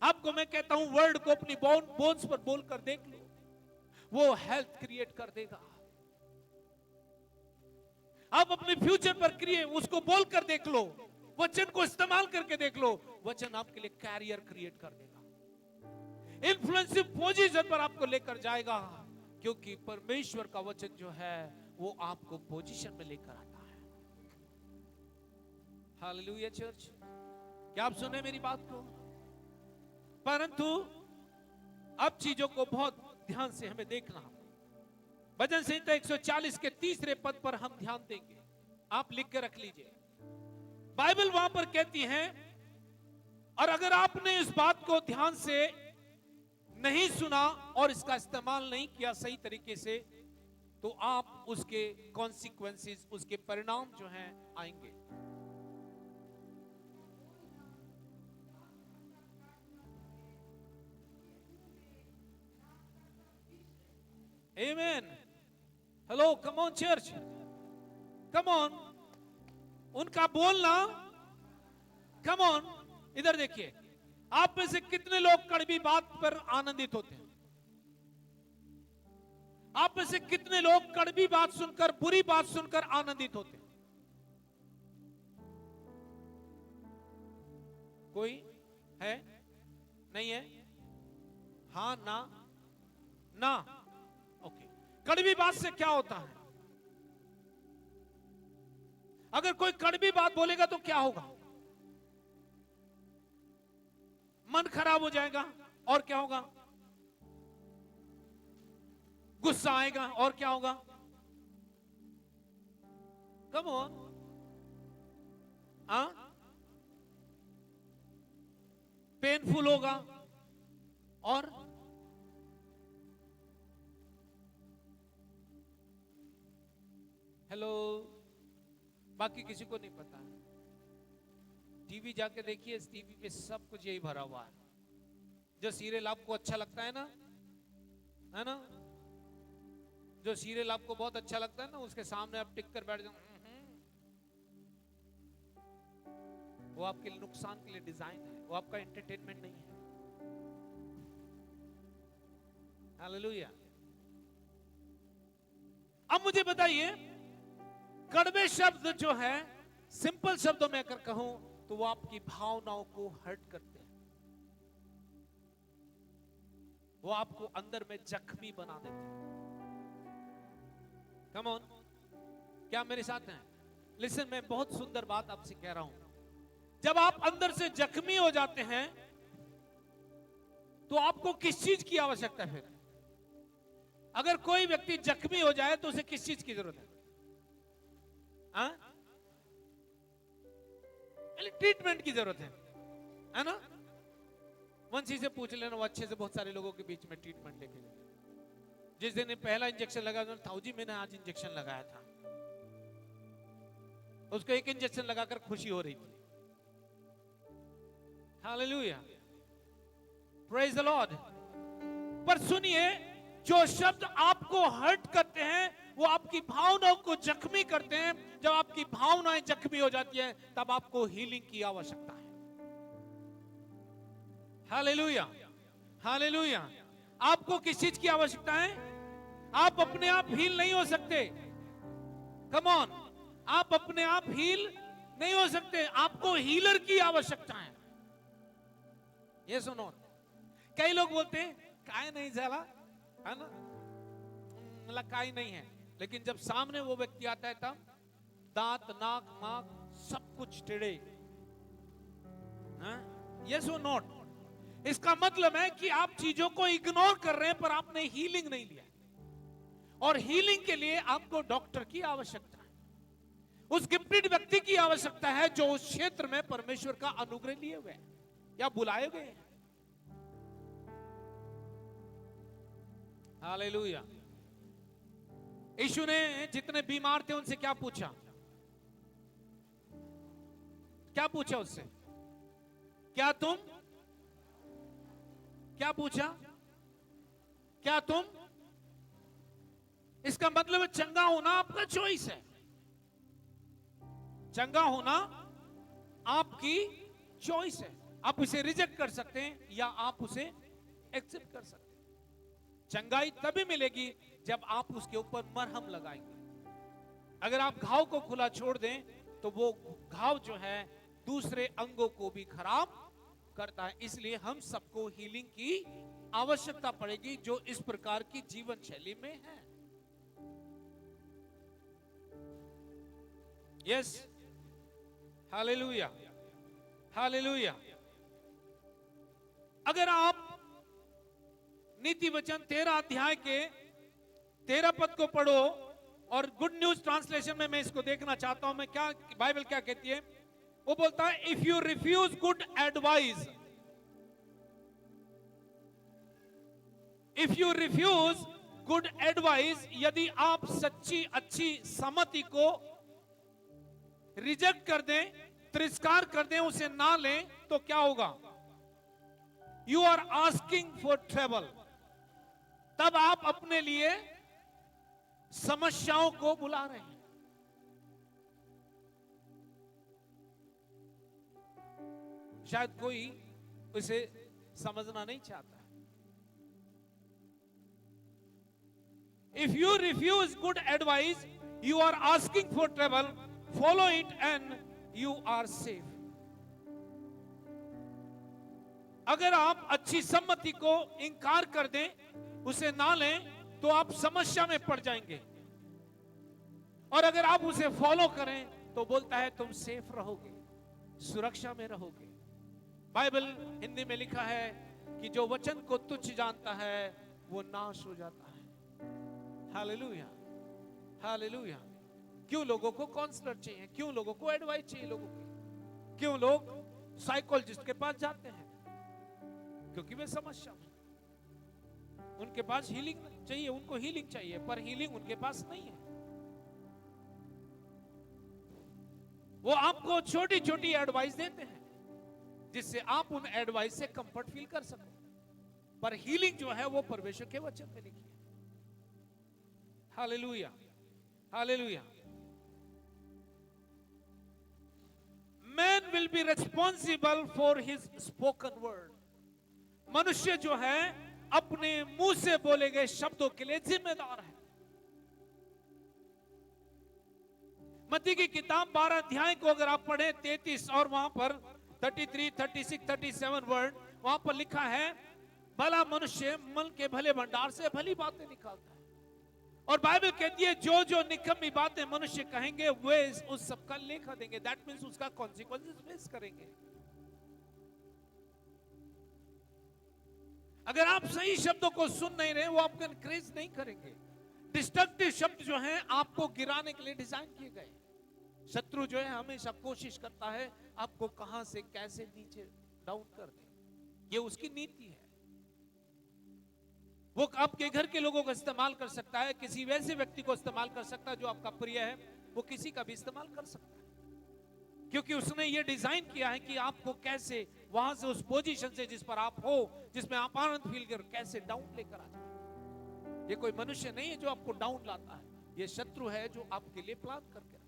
[SPEAKER 1] आपको मैं कहता हूं, वर्ड को अपनी बोन्स पर बोलकर देख लो, वो हेल्थ क्रिएट कर देगा। आप अपने फ्यूचर पर उसको बोलकर देख लो, वचन को इस्तेमाल करके देख लो, वचन आपके लिए कैरियर क्रिएट कर देगा, इन्फ्लुएंसिव पोजीशन पर आपको लेकर जाएगा। क्योंकि परमेश्वर का वचन जो है वो आपको पोजीशन में लेकर आता है। हालेलुया चर्च, क्या आप सुने मेरी बात को? परंतु अब चीजों को बहुत ध्यान से हमें देखना। भजन संहिता 140 के 3 पद पर हम ध्यान देंगे। आप लिख के रख लीजिए। बाइबल वहां पर कहती है, और अगर आपने इस बात को ध्यान से नहीं सुना और इसका इस्तेमाल नहीं किया सही तरीके से, तो आप उसके कॉन्सिक्वेंसेस, उसके परिणाम जो हैं आएंगे। Amen. Hello, come on church. Come on. उनका बोलना, come on. इधर देखिए, आप में से कितने लोग कड़वी बात पर आनंदित होते हैं? आप में से कितने लोग कड़वी बात सुनकर, बुरी बात सुनकर आनंदित होते हैं? कोई है? नहीं है? हाँ, ना, ना। ओके। कड़वी बात से क्या होता है? अगर कोई कड़वी बात बोलेगा तो क्या होगा? मन खराब हो जाएगा। और क्या होगा? गुस्सा आएगा। और क्या होगा? कम ऑन, पेनफुल होगा। और हेलो, बाकी किसी को नहीं पता है। टीवी जाके देखिए, इस टीवी पे सब कुछ यही भरा हुआ है। जो सीरियल आपको अच्छा लगता है ना, जो सीरियल आपको बहुत अच्छा लगता है ना, उसके सामने आप टिक कर बैठ जाओ, वो आपके लिए नुकसान के लिए डिजाइन है, वो आपका एंटरटेनमेंट नहीं है। हालेलुया। अब मुझे बताइए, कड़वे शब्द जो है, सिंपल शब्दों में अगर कहूं तो वो आपकी भावनाओं को हर्ट करते हैं, वो आपको अंदर में जख्मी बना देते हैं। कम ऑन, क्या मेरे साथ हैं? लिसन, मैं बहुत सुंदर बात आपसे कह रहा हूं। जब आप अंदर से जख्मी हो जाते हैं तो आपको किस चीज की आवश्यकता है? फिर अगर कोई व्यक्ति जख्मी हो जाए तो उसे किस चीज की जरूरत है? ट्रीटमेंट की जरूरत है ना? वंशी से पूछ लेना, वो अच्छे से बहुत सारे लोगों के बीच में ट्रीटमेंट लेके गए। जिस दिन पहला इंजेक्शन लगा था, जी मैंने आज इंजेक्शन लगाया था, उसको एक इंजेक्शन लगाकर खुशी हो रही थी। Hallelujah, praise the Lord. पर सुनिए, जो शब्द आपको हर्ट करते हैं वो आपकी भावनाओं को जख्मी करते हैं। जब आपकी भावनाएं जख्मी हो जाती है तब आपको हीलिंग की आवश्यकता है। Hallelujah, hallelujah. आपको किस चीज की आवश्यकता है? आप अपने आप हील नहीं हो सकते। कम ऑन, आप अपने आप हील नहीं हो सकते, आपको हीलर की आवश्यकता है। ये सुनो, कई लोग बोलते हैं काय नहीं झाला, है ना, मतलब काय नहीं है, लेकिन जब सामने वो व्यक्ति आता है तब दांत, नाक, माक सब कुछ टेढ़े। यस और नॉट? इसका मतलब है कि आप चीजों को इग्नोर कर रहे हैं, पर आपने हीलिंग नहीं लिया। और हीलिंग के लिए आपको डॉक्टर की आवश्यकता है, उस गिफ्टेड व्यक्ति की आवश्यकता है जो उस क्षेत्र में परमेश्वर का अनुग्रह लिए हुए हैं या बुलाए गए हैं। हालेलुया। यीशु ने जितने बीमार थे उनसे क्या पूछा? क्या पूछा उससे? क्या पूछा? क्या तुम? इसका मतलब है चंगा होना आपका चॉइस है। चंगा होना आपकी चॉइस है। आप इसे रिजेक्ट कर सकते हैं या आप उसे एक्सेप्ट कर सकते हैं। चंगाई तभी मिलेगी जब आप उसके ऊपर मरहम लगाएंगे। अगर आप घाव को खुला छोड़ दें तो वो घाव जो है दूसरे अंगों को भी खराब करता है। इसलिए हम सबको हीलिंग की आवश्यकता पड़ेगी जो इस प्रकार की जीवन शैली में है। Yes, hallelujah, hallelujah. अगर आप नीति वचन 13 अध्याय के 13 पद को पढ़ो, और गुड न्यूज ट्रांसलेशन में मैं इसको देखना चाहता हूं, मैं क्या बाइबल क्या कहती है। वो बोलता है, if you refuse good advice, if you refuse good advice, यदि आप सच्ची अच्छी सम्मति को रिजेक्ट कर दें, तिरस्कार कर दें, उसे ना लें, तो क्या होगा? You are asking for trouble. तब आप अपने लिए समस्याओं को बुला रहे हैं। शायद कोई उसे समझना नहीं चाहता। If you refuse good advice, you are asking for trouble, follow it and you are safe. अगर आप अच्छी सम्मति को इंकार कर दें, उसे ना लें, तो आप समस्या में पड़ जाएंगे। और अगर आप उसे फॉलो करें तो बोलता है तुम सेफ रहोगे, सुरक्षा में रहोगे। बाइबल हिंदी में लिखा है कि जो वचन को तुच्छ जानता है वो नाश हो जाता है। Hallelujah, hallelujah. क्यों लोगों को काउंसलर चाहिए? क्यों लोगों को एडवाइस चाहिए? लोगों की क्यों लोग साइकोलॉजिस्ट के पास जाते हैं? क्योंकि वे समस्या में, उनके पास हीलिंग चाहिए, उनको हीलिंग चाहिए, पर हीलिंग उनके पास नहीं है। वो आपको छोटी छोटी एडवाइस देते हैं जिससे आप उन एडवाइस से कंफर्ट फील कर सको, पर हीलिंग जो है वो परमेश्वर के वचन में लिखी है। Hallelujah, hallelujah. Man will be responsible for his spoken word. मनुष्य जो है अपने मुंह से बोले गए शब्दों के लिए जिम्मेदार है। मत्ती की किताब 12 अध्याय को अगर आप पढ़ें 33 और वहां पर 33, 36, 37 वर्ड वहां पर लिखा है, भला मनुष्य मन के भले भंडार से भली बातें निकालता है और बाइबल कहती है जो जो निकम्मी बातें मनुष्य कहेंगे वे उस सबका लेखा देंगे। दैट मीन्स उसका कॉन्सिक्वेंसेस फेस करेंगे। अगर आप सही शब्दों को सुन नहीं रहे, वो आपको एनकरेज नहीं करेंगे। डिस्ट्रक्टिव शब्द जो हैं आपको गिराने के लिए डिजाइन किए गए। शत्रु जो है हमेशा कोशिश करता है आपको कहां से कैसे नीचे डाउन कर दे, ये उसकी नीति है। वो आपके घर के लोगों को इस्तेमाल कर सकता है, किसी वैसे व्यक्ति को इस्तेमाल कर सकता है जो आपका प्रिय है, वो किसी का भी इस्तेमाल कर सकता है, क्योंकि उसने ये डिजाइन किया है कि आपको कैसे वहां से उस पोजीशन से जिस पर आप हो, जिसमें आप आनंद फील कर, कैसे डाउन लेकर आ जाए। ये कोई मनुष्य नहीं है जो आपको डाउन लाता है, ये शत्रु है जो आपके लिए प्लान करके रखता है।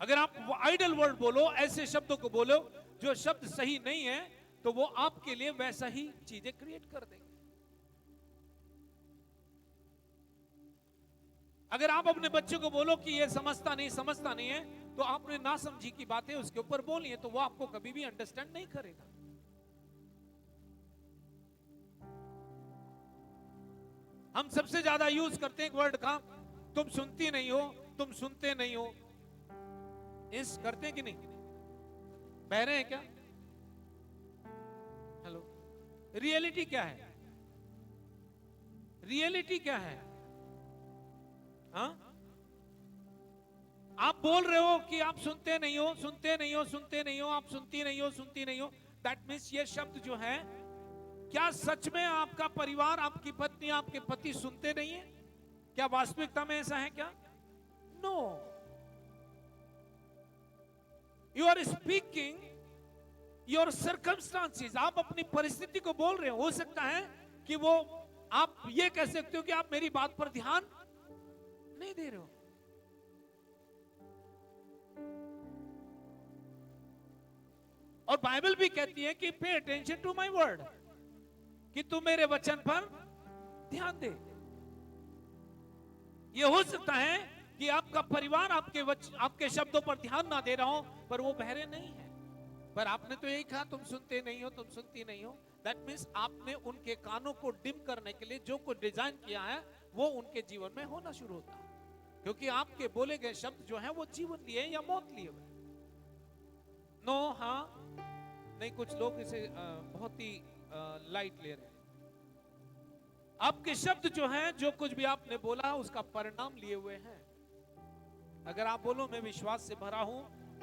[SPEAKER 1] अगर आप आइडल वर्ड बोलो, ऐसे शब्दों को बोलो जो शब्द सही नहीं है, तो वो आपके लिए वैसा ही चीजें क्रिएट कर देंगे। अगर आप अपने बच्चे को बोलो कि ये समझता नहीं है, तो आपने ना समझी की बातें उसके ऊपर बोली है, तो वो आपको कभी भी अंडरस्टैंड नहीं करेगा। हम सबसे ज्यादा यूज करते हैं एक वर्ड का, तुम सुनती नहीं हो, तुम सुनते नहीं हो। इस करते हैं कि नहीं? बहरे हैं क्या? हेलो, रियलिटी क्या है? रियलिटी क्या है? हाँ, आप बोल रहे हो कि आप सुनते नहीं हो, सुनते नहीं हो, सुनते नहीं हो, आप सुनती नहीं हो, सुनती नहीं हो। दैट मीन्स ये शब्द जो है, क्या सच में आपका परिवार, आपकी पत्नी, आपके पति सुनते नहीं है? क्या वास्तविकता में ऐसा है क्या? No. You are speaking your circumstances. आप अपनी परिस्थिति को बोल रहे हो। हो सकता है कि वो, आप ये कह सकते हो कि आप मेरी बात पर ध्यान नहीं दे रहे हो। और बाइबल भी कहती है कि pay attention to my word, कि तू मेरे वचन पर ध्यान दे। ये हो सकता है कि आपका परिवार आपके शब्दों पर ध्यान ना दे रहा हो, पर वो बहरे नहीं है। पर आपने तो यही कहा, तुम सुनते नहीं हो, तुम सुनती नहीं हो। दैट मीन्स आपने उनके कानों को डिम करने के लिए जो कुछ डिजाइन किया है, वो उनके जीवन में होना शुरू होता है। क्योंकि आपके बोले गए शब्द जो है वो जीवन लिए या मौत लिए हुए। नो, हाँ, नहीं। कुछ लोग इसे बहुत ही लाइट ले रहे हैं। आपके शब्द जो हैं, जो कुछ भी आपने बोला, उसका परिणाम लिए हुए हैं। अगर आप बोलो मैं विश्वास से भरा हूं,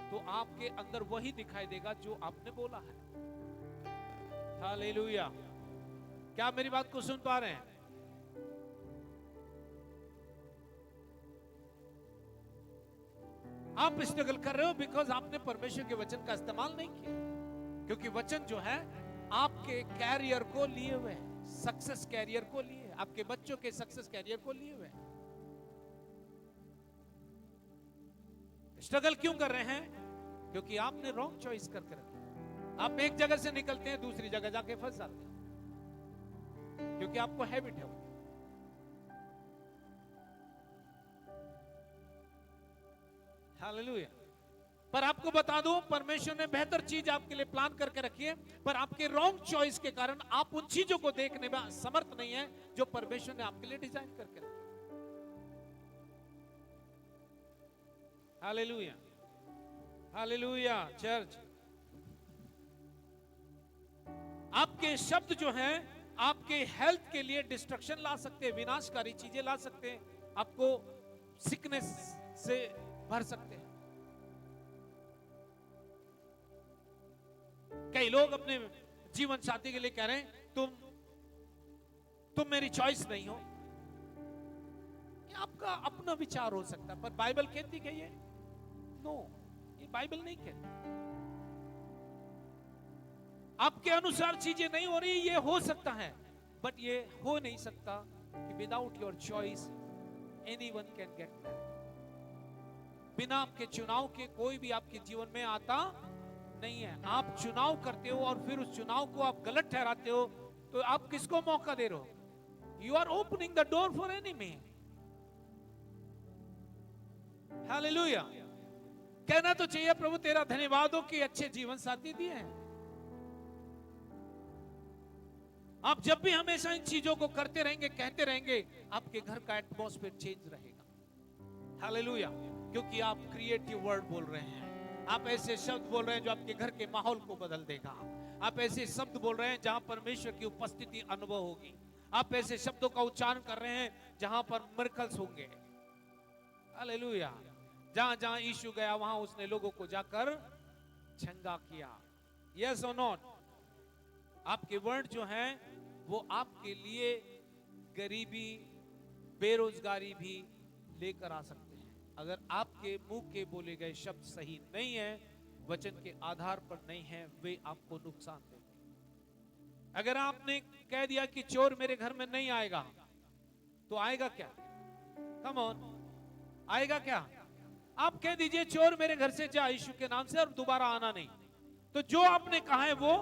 [SPEAKER 1] तो आपके अंदर वही दिखाई देगा जो आपने बोला है। हालेलुया। क्या आप मेरी बात को सुन पा रहे हैं? आप स्ट्रगल कर रहे हो बिकॉज आपने परमेश्वर के वचन का इस्तेमाल नहीं किया। क्योंकि वचन जो है आपके कैरियर को लिए हुए है, सक्सेस कैरियर को लिए, आपके बच्चों के सक्सेस कैरियर को लिए हुए। स्ट्रगल क्यों कर रहे हैं? क्योंकि आपने रॉन्ग चॉइस करके रखी। आप एक जगह से निकलते हैं, दूसरी जगह जाके फंस जाते हैं, क्योंकि आपको हैबिट है वो। हालेलुया। पर आपको बता दूं, परमेश्वर ने बेहतर चीज आपके लिए प्लान करके रखी है, पर आपके रॉन्ग चॉइस के कारण आप उन चीजों को देखने में समर्थ नहीं है जो परमेश्वर ने आपके लिए डिजाइन करके रखी। Hallelujah, hallelujah. चर्च, आपके शब्द जो हैं आपके हेल्थ के लिए डिस्ट्रक्शन ला सकते हैं, विनाशकारी चीजें ला सकते हैं, आपको सिकनेस से भर सकते हैं। कई लोग अपने जीवन साथी के लिए कह रहे हैं तुम मेरी चॉइस नहीं हो। ये आपका अपना विचार हो सकता है, पर बाइबल कहती है ये नो, ये बाइबल नहीं कहती। आपके अनुसार चीजें नहीं हो रही, ये हो सकता है, बट ये हो नहीं सकता कि without your choice anyone can get married. बिना आपके चुनाव के कोई भी आपके जीवन में आता नहीं है। आप चुनाव करते हो और फिर उस चुनाव को आप गलत ठहराते हो, तो आप किसको मौका दे रहे हो? You are opening the door for enemy. Hallelujah. कहना तो चाहिए प्रभु तेरा धन्यवाद हो कि अच्छे जीवन साथी दिए हैं। आप जब भी हमेशा इन चीजों को करते रहेंगे, कहते रहेंगे, आपके घर का एटमॉस्फेयर चेंज रहेगा। हालेलुया। क्योंकि आप क्रिएटिव वर्ड बोल रहे हैं, आप ऐसे शब्द बोल रहे हैं जो आपके घर के माहौल को बदल देगा। आप ऐसे शब्द बोल रहे हैं जहां परमेश्वर की उपस्थिति अनुभव होगी। आप ऐसे शब्दों का उच्चारण कर रहे हैं जहां पर मिरेकल्स होंगे। हालेलुया। जहां जहां यीशु गया वहां उसने लोगों को जाकर चंगा किया। यस और नॉट? आपके वर्ड जो हैं वो आपके लिए गरीबी, बेरोजगारी भी लेकर आ सकते हैं। अगर आपके मुंह के बोले गए शब्द सही नहीं है, वचन के आधार पर नहीं है, वे आपको नुकसान देंगे। अगर आपने कह दिया कि चोर मेरे घर में नहीं आएगा, तो आएगा क्या? कम ऑन, आएगा क्या? आप कह दीजिए चोर मेरे घर से जा यीशु के नाम से और दोबारा आना नहीं। तो जो आपने कहा है वो,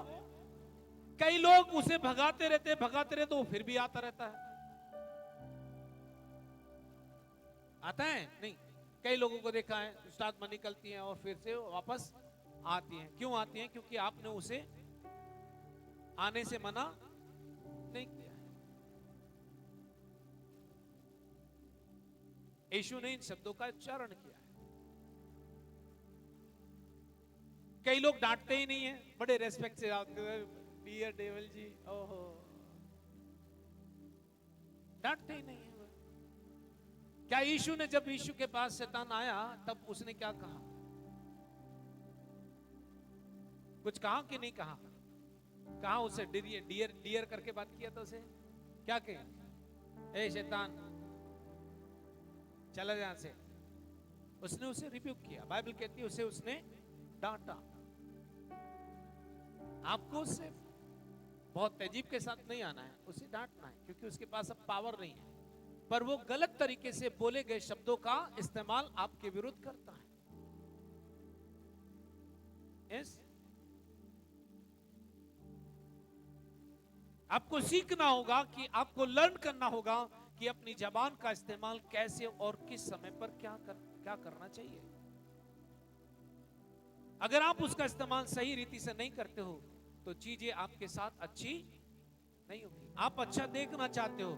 [SPEAKER 1] कई लोग उसे भगाते रहते तो वो फिर भी आता रहता है। आता है नहीं? कई लोगों को देखा है, दुष्ट आत्मा निकलती हैं और फिर से वापस आती हैं। क्यों आती हैं? क्योंकि आपने उसे आने से मना नहीं किया है। यीशु ने इन शब्दों का उच्चारण किया है। कई लोग डांटते ही नहीं है, बड़े रेस्पेक्ट से डियर डेविल जी, ओहो, डांटते ही नहीं है। क्या यीशु ने, जब यीशु के पास शैतान आया तब उसने क्या कहा? कुछ कहा कि नहीं कहा? कहा उसे डियर डियर करके बात किया था उसे? क्या कहे? ए शैतान चला यहां से। उसने उसे रिब्यूक किया। बाइबल कहती है उसे उसने डांटा। आपको उससे बहुत तहजीब के साथ नहीं आना है, उसे डांटना है, क्योंकि उसके पास अब पावर नहीं है। पर वो गलत तरीके से बोले गए शब्दों का इस्तेमाल आपके विरुद्ध करता है। यस, आपको सीखना होगा, कि आपको लर्न करना होगा कि अपनी जबान का इस्तेमाल कैसे और किस समय पर क्या करना चाहिए। अगर आप उसका इस्तेमाल सही रीति से नहीं करते हो तो चीजें आपके साथ अच्छी नहीं होगी। आप अच्छा देखना चाहते हो,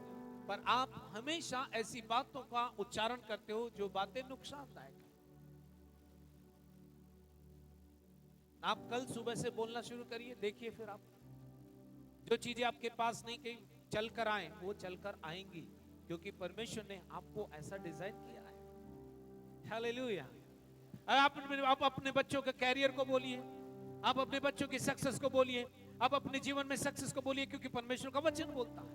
[SPEAKER 1] पर आप हमेशा ऐसी बातों का उच्चारण करते हो जो बातें नुकसानदायक है। आप कल सुबह से बोलना शुरू करिए, देखिए फिर आप जो चीजें आपके पास नहीं कहीं चल कर आए वो चल कर आएंगी, क्योंकि परमेश्वर ने आपको ऐसा डिजाइन किया है। हालेलुया। आप अपने बच्चों के कैरियर को बोलिए, आप अपने बच्चों की सक्सेस को बोलिए, आप अपने जीवन में सक्सेस को बोलिए, क्योंकि परमेश्वर का वचन बोलता है।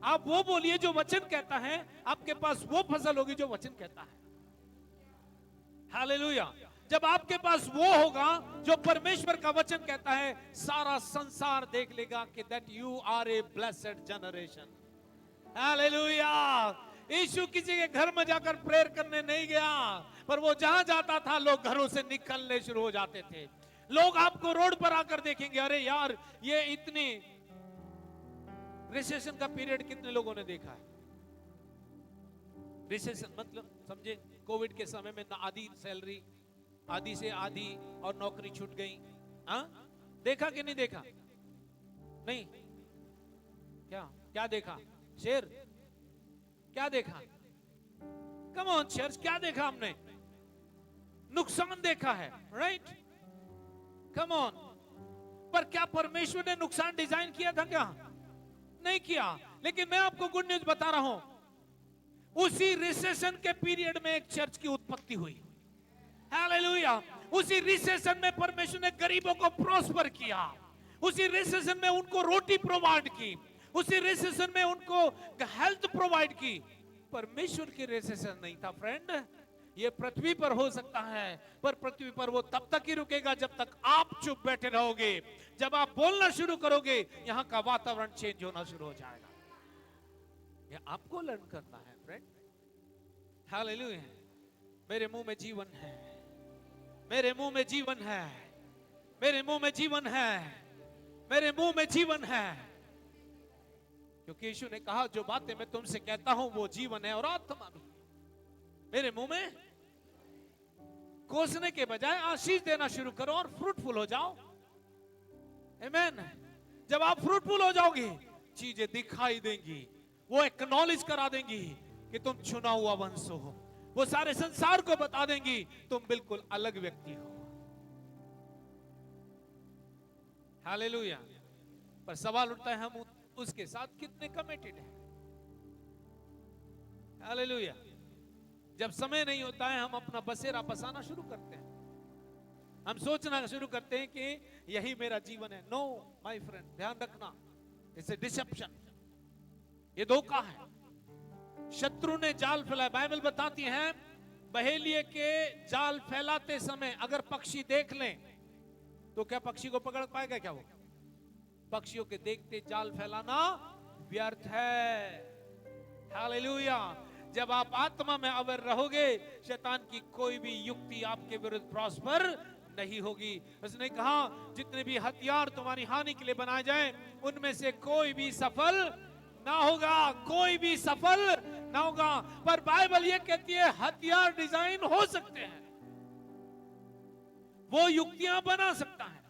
[SPEAKER 1] आप वो बोलिए जो वचन कहता है, आपके पास वो फसल होगी जो वचन कहता है। हालेलुया। जब आपके पास वो होगा जो परमेश्वर का वचन कहता है, सारा संसार देख लेगा कि that you are a blessed generation. Hallelujah. यीशु किसी के घर में जाकर प्रेयर करने नहीं गया, पर वो जहां जाता था लोग घरों से निकलने शुरू हो जाते थे। लोग आपको रोड पर आकर देखेंगे, अरे यार ये इतनी रिसेशन का पीरियड कितने लोगों ने देखा है? रिसेशन मतलब समझे, कोविड के समय में आधी सैलरी, आधी से आधी, और नौकरी छूट गई। हाँ, देखा कि नहीं देखा? नहीं, क्या देखा? शेर क्या देखा? कम ऑन चर्च, क्या देखा हमने? नुकसान देखा है, राइट? Come on. पर क्या परमेश्वर ने नुकसान डिजाइन किया था? क्या नहीं किया। लेकिन मैं आपको गुड न्यूज बता रहा हूं, उसी रिसेशन के पीरियड में एक चर्च की उत्पत्ति हुई। हालेलुया। उसी रिसेशन में परमेश्वर ने गरीबों को प्रॉस्पर किया, उसी रिसेशन में उनको रोटी प्रोवाइड की, उसी रिसेशन में उनको हेल्थ प्रोवाइड की। परमेश्वर की रिसेशन नहीं था फ्रेंड। ये पृथ्वी पर हो सकता है, पर पृथ्वी पर वो तब तक ही रुकेगा जब तक आप चुप बैठे रहोगे। जब आप बोलना शुरू करोगे, यहां का वातावरण चेंज होना शुरू हो जाएगा। ये आपको लर्न करना है फ्रेंड। हालेलुया। मेरे मुंह में जीवन है, मेरे मुंह में जीवन है, मेरे मुंह में जीवन है, मेरे मुंह में जीवन है। क्योंकि यीशु ने कहा, जो बातें मैं तुमसे कहता हूं वो जीवन है और आत्मा भी। मेरे मुंह में कोसने के बजाय आशीष देना शुरू करो और फ्रूटफुल हो जाओ। आमीन। जब आप फ्रूटफुल हो जाओगे, चीजें दिखाई देंगी, वो एक्नॉलेज करा देंगी कि तुम चुना हुआ वंश हो। वो सारे संसार को बता देंगी तुम बिल्कुल अलग व्यक्ति हो। हालेलुया। पर सवाल उठता है हम उसके साथ कितने कमिटेड हैं। हालेलुया। जब समय नहीं होता है हम अपना बसेरा बसाना शुरू करते हैं, हम सोचना शुरू करते हैं कि यही मेरा जीवन है। नो माय फ्रेंड, ध्यान रखना, इट्स ए डिसेप्शन, ये धोखा है। शत्रु ने जाल फैलाया। बाइबल बताती है बहेलिए के जाल फैलाते समय अगर पक्षी देख लें तो क्या पक्षी को पकड़ पाएगा क्या? वो पक्षियों के देखते जाल फैलाना व्यर्थ है। हालेलुया। जब आप आत्मा में अवर रहोगे शैतान की कोई भी युक्ति आपके विरुद्ध प्रॉस्पर नहीं होगी। उसने कहा जितने भी हथियार तुम्हारी हानि के लिए बनाए जाएं उनमें से कोई भी सफल ना होगा, कोई भी सफल ना होगा। पर बाइबल ये कहती है हथियार डिजाइन हो सकते हैं, वो युक्तियां बना सकता है,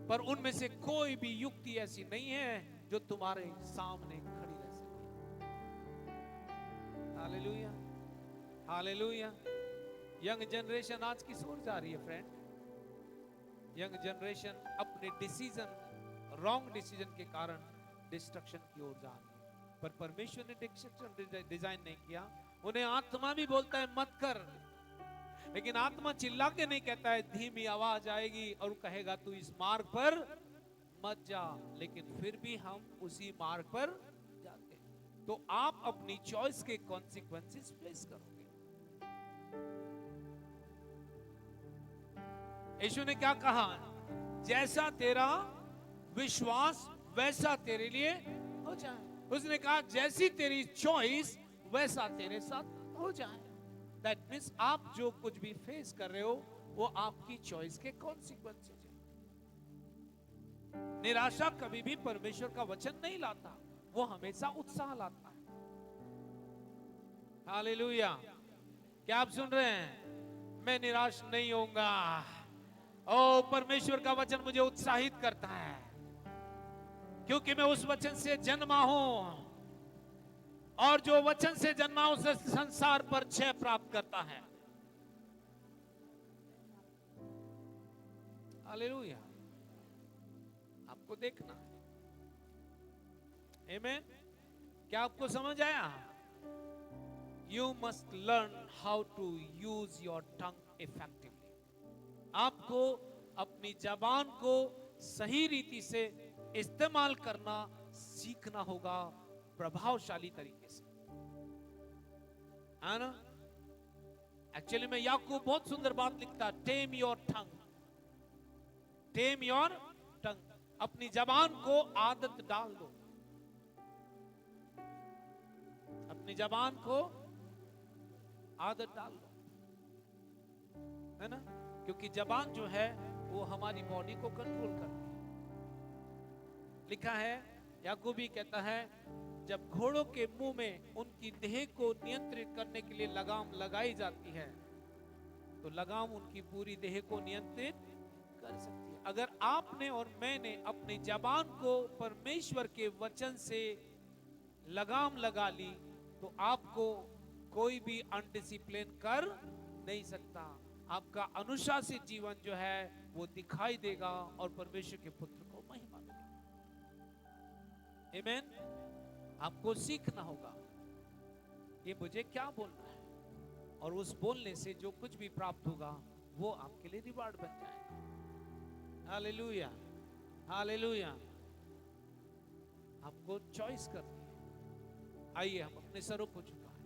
[SPEAKER 1] पर उनमें से कोई भी युक्ति ऐसी नहीं है जो तुम्हारे सामने खड़ी रह सके। Hallelujah, hallelujah. यंग जनरेशन आज किस ओर जा रही है फ्रेंड? यंग जनरेशन अपने डिसीजन, रॉन्ग डिसीजन के कारण डिस्ट्रक्शन की ओर जा रही है। पर परमेश्वर ने डिस्ट्रक्शन डिजाइन नहीं किया। उन्हें आत्मा भी बोलता है मत कर, लेकिन आत्मा चिल्ला के नहीं कहता है, धीमी आवाज आएगी और कहेगा तू इस मार्ग पर मत जा, लेकिन फिर भी हम उसी मार्ग पर जाते हैं। तो आप अपनी चॉइस के कॉन्सिक्वेंसेस फेस करोगे। यीशु ने क्या कहा? जैसा तेरा विश्वास वैसा तेरे लिए हो जाए। उसने कहा जैसी तेरी चॉइस वैसा तेरे साथ हो जाए। दैट मीन्स आप जो कुछ भी फेस कर रहे हो वो आपकी चॉइस के कॉन्सिक्वेंसेस हैं। निराशा कभी भी परमेश्वर का वचन नहीं लाता, वो हमेशा उत्साह लाता है। हालेलुया। क्या आप सुन रहे हैं? मैं निराश नहीं होऊंगा। ओ, परमेश्वर का वचन मुझे उत्साहित करता है क्योंकि मैं उस वचन से जन्मा हूं, और जो वचन से जन्मा उसे संसार पर जय प्राप्त करता है। हालेलुया। आपको देखना है। आमीन। क्या आपको समझ आया? You must learn how to use your tongue effectively. आपको अपनी जबान को सही रीति से इस्तेमाल करना सीखना होगा, प्रभावशाली तरीके से, है ना? एक्चुअली में याकूब बहुत सुंदर बात लिखता है, टेम your tongue, time your tongue. अपनी जबान को आदत डाल दो, अपनी जबान को आदत डाल दो, है ना? क्योंकि जबान जो है वो हमारी बॉडी को कंट्रोल करती है। लिखा है, याकूबी कहता है, जब घोड़ों के मुंह में उनकी देह को नियंत्रित करने के लिए लगाम लगाई जाती है तो लगाम उनकी पूरी देह को नियंत्रित कर सकती है। अगर आपने और मैंने अपनी जबान को परमेश्वर के वचन से लगाम लगा ली तो आपको कोई भी अनडिसिप्लिन कर नहीं सकता। आपका अनुशासित जीवन जो है वो दिखाई देगा और परमेश्वर के पुत्र को महिमा मिलेगी। आमीन। आपको सीखना होगा ये मुझे क्या बोलना है, और उस बोलने से जो कुछ भी प्राप्त होगा वो आपके लिए रिवार्ड बन जाएगा। Hallelujah, hallelujah. आपको चॉइस करनी है। आइए हम अपने सरों को झुकाएं।